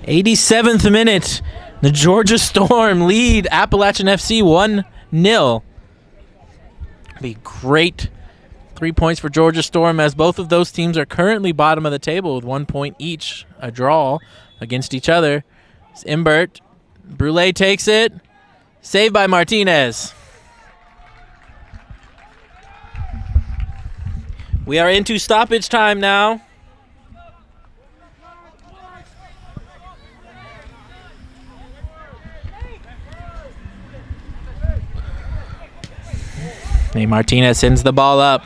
87th minute. The Georgia Storm lead Appalachian FC 1-0. Be great 3 points for Georgia Storm, as both of those teams are currently bottom of the table with 1 point each, a draw against each other. It's Imbert. Brule takes it. Saved by Martinez. We are into stoppage time now. Nate Martinez sends the ball up.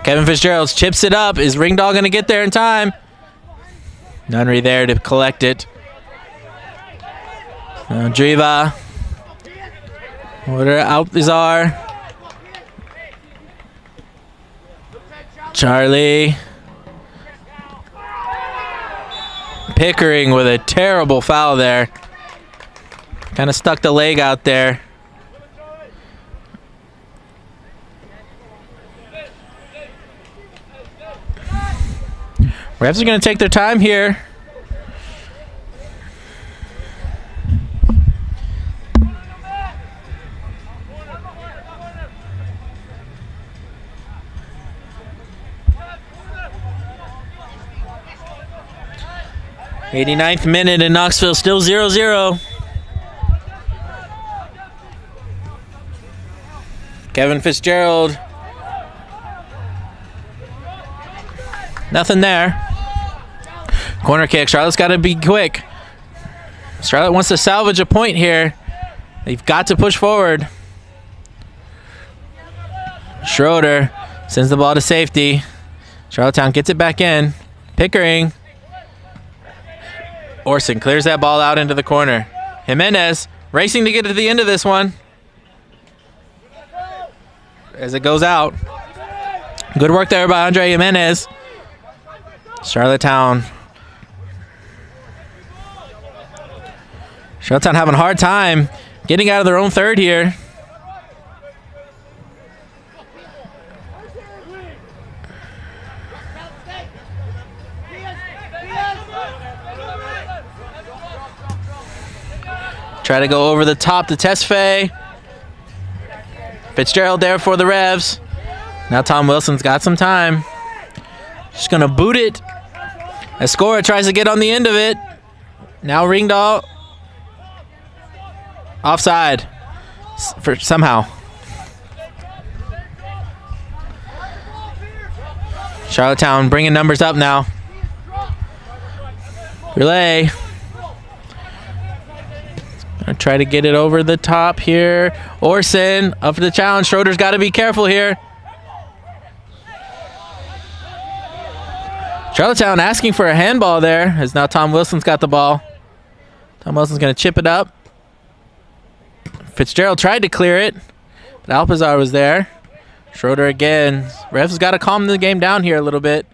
Kevin Fitzgerald chips it up. Is Ringdahl going to get there in time? Nunnery there to collect it. Driva. Order Alpizar. Charlie. Pickering with a terrible foul there. Kind of stuck the leg out there. Refs are going to take their time here. '89th minute in Knoxville, still 0-0. Kevin Fitzgerald. Nothing there. Corner kick. Charlotte's got to be quick. Charlotte wants to salvage a point here. They've got to push forward. Schroeder sends the ball to safety. Charlottetown gets it back in. Pickering. Orson clears that ball out into the corner. Jimenez racing to get to the end of this one. As it goes out. Good work there by Andre Jimenez. Charlottetown having a hard time getting out of their own third here. Try to go over the top to Tesfaye. Fitzgerald there for the Revs. Now Tom Wilson's got some time. Just going to boot it. Escora tries to get on the end of it. Now Ringdahl. Offside. For somehow. Charlottetown bringing numbers up now. Relay. Gonna try to get it over the top here. Orson up for the challenge. Schroeder's got to be careful here. Charlottetown asking for a handball there, as now Tom Wilson's got the ball. Tom Wilson's going to chip it up. Fitzgerald tried to clear it, but Alpizar was there. Schroeder again. Refs has got to calm the game down here a little bit.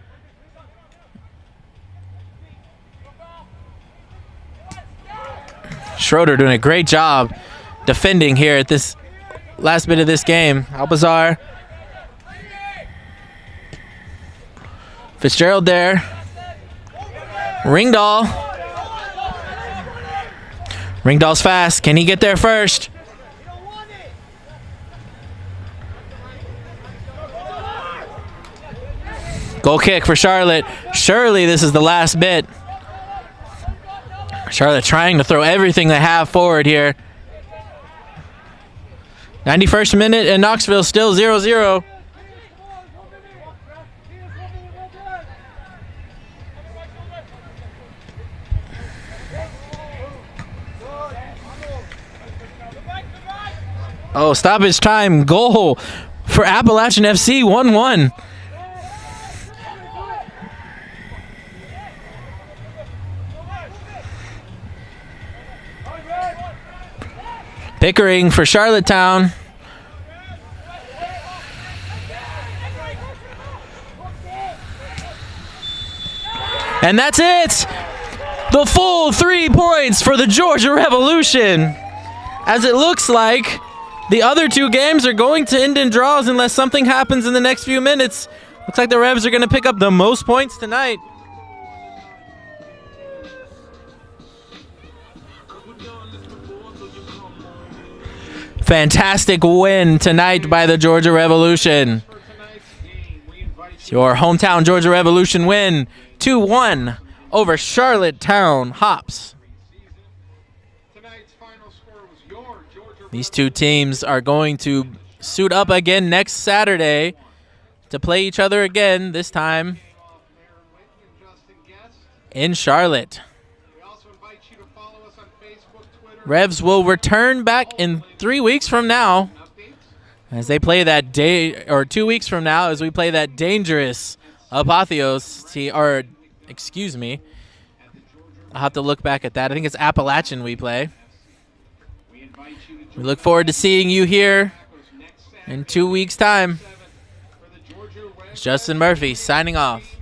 Schroeder doing a great job defending here at this last bit of this game. Alpizar. Fitzgerald there. Ringdahl. Ringdahl's fast. Can he get there first? Goal kick for Charlotte. Surely this is the last bit. Charlotte trying to throw everything they have forward here. 91st minute in Knoxville, still 0-0. Oh, stoppage time. Goal for Appalachian FC, 1-1. Pickering for Charlottetown. And that's it. The full 3 points for the Georgia Revolution. As it looks like the other 2 games are going to end in draws unless something happens in the next few minutes. Looks like the Revs are going to pick up the most points tonight. Fantastic win tonight by the Georgia Revolution. It's your hometown Georgia Revolution win, 2-1 over Charlottetown Hops. These 2 teams are going to suit up again next Saturday to play each other again, this time in Charlotte. We also invite you to follow us on Facebook Revs will return back in 3 weeks from now as they play that 2 weeks from now as we play that dangerous Apotheos team, or excuse me, I'll have to look back at that. I think it's Appalachian we play. We look forward to seeing you here in 2 weeks' time. It's Justin Murphy signing off.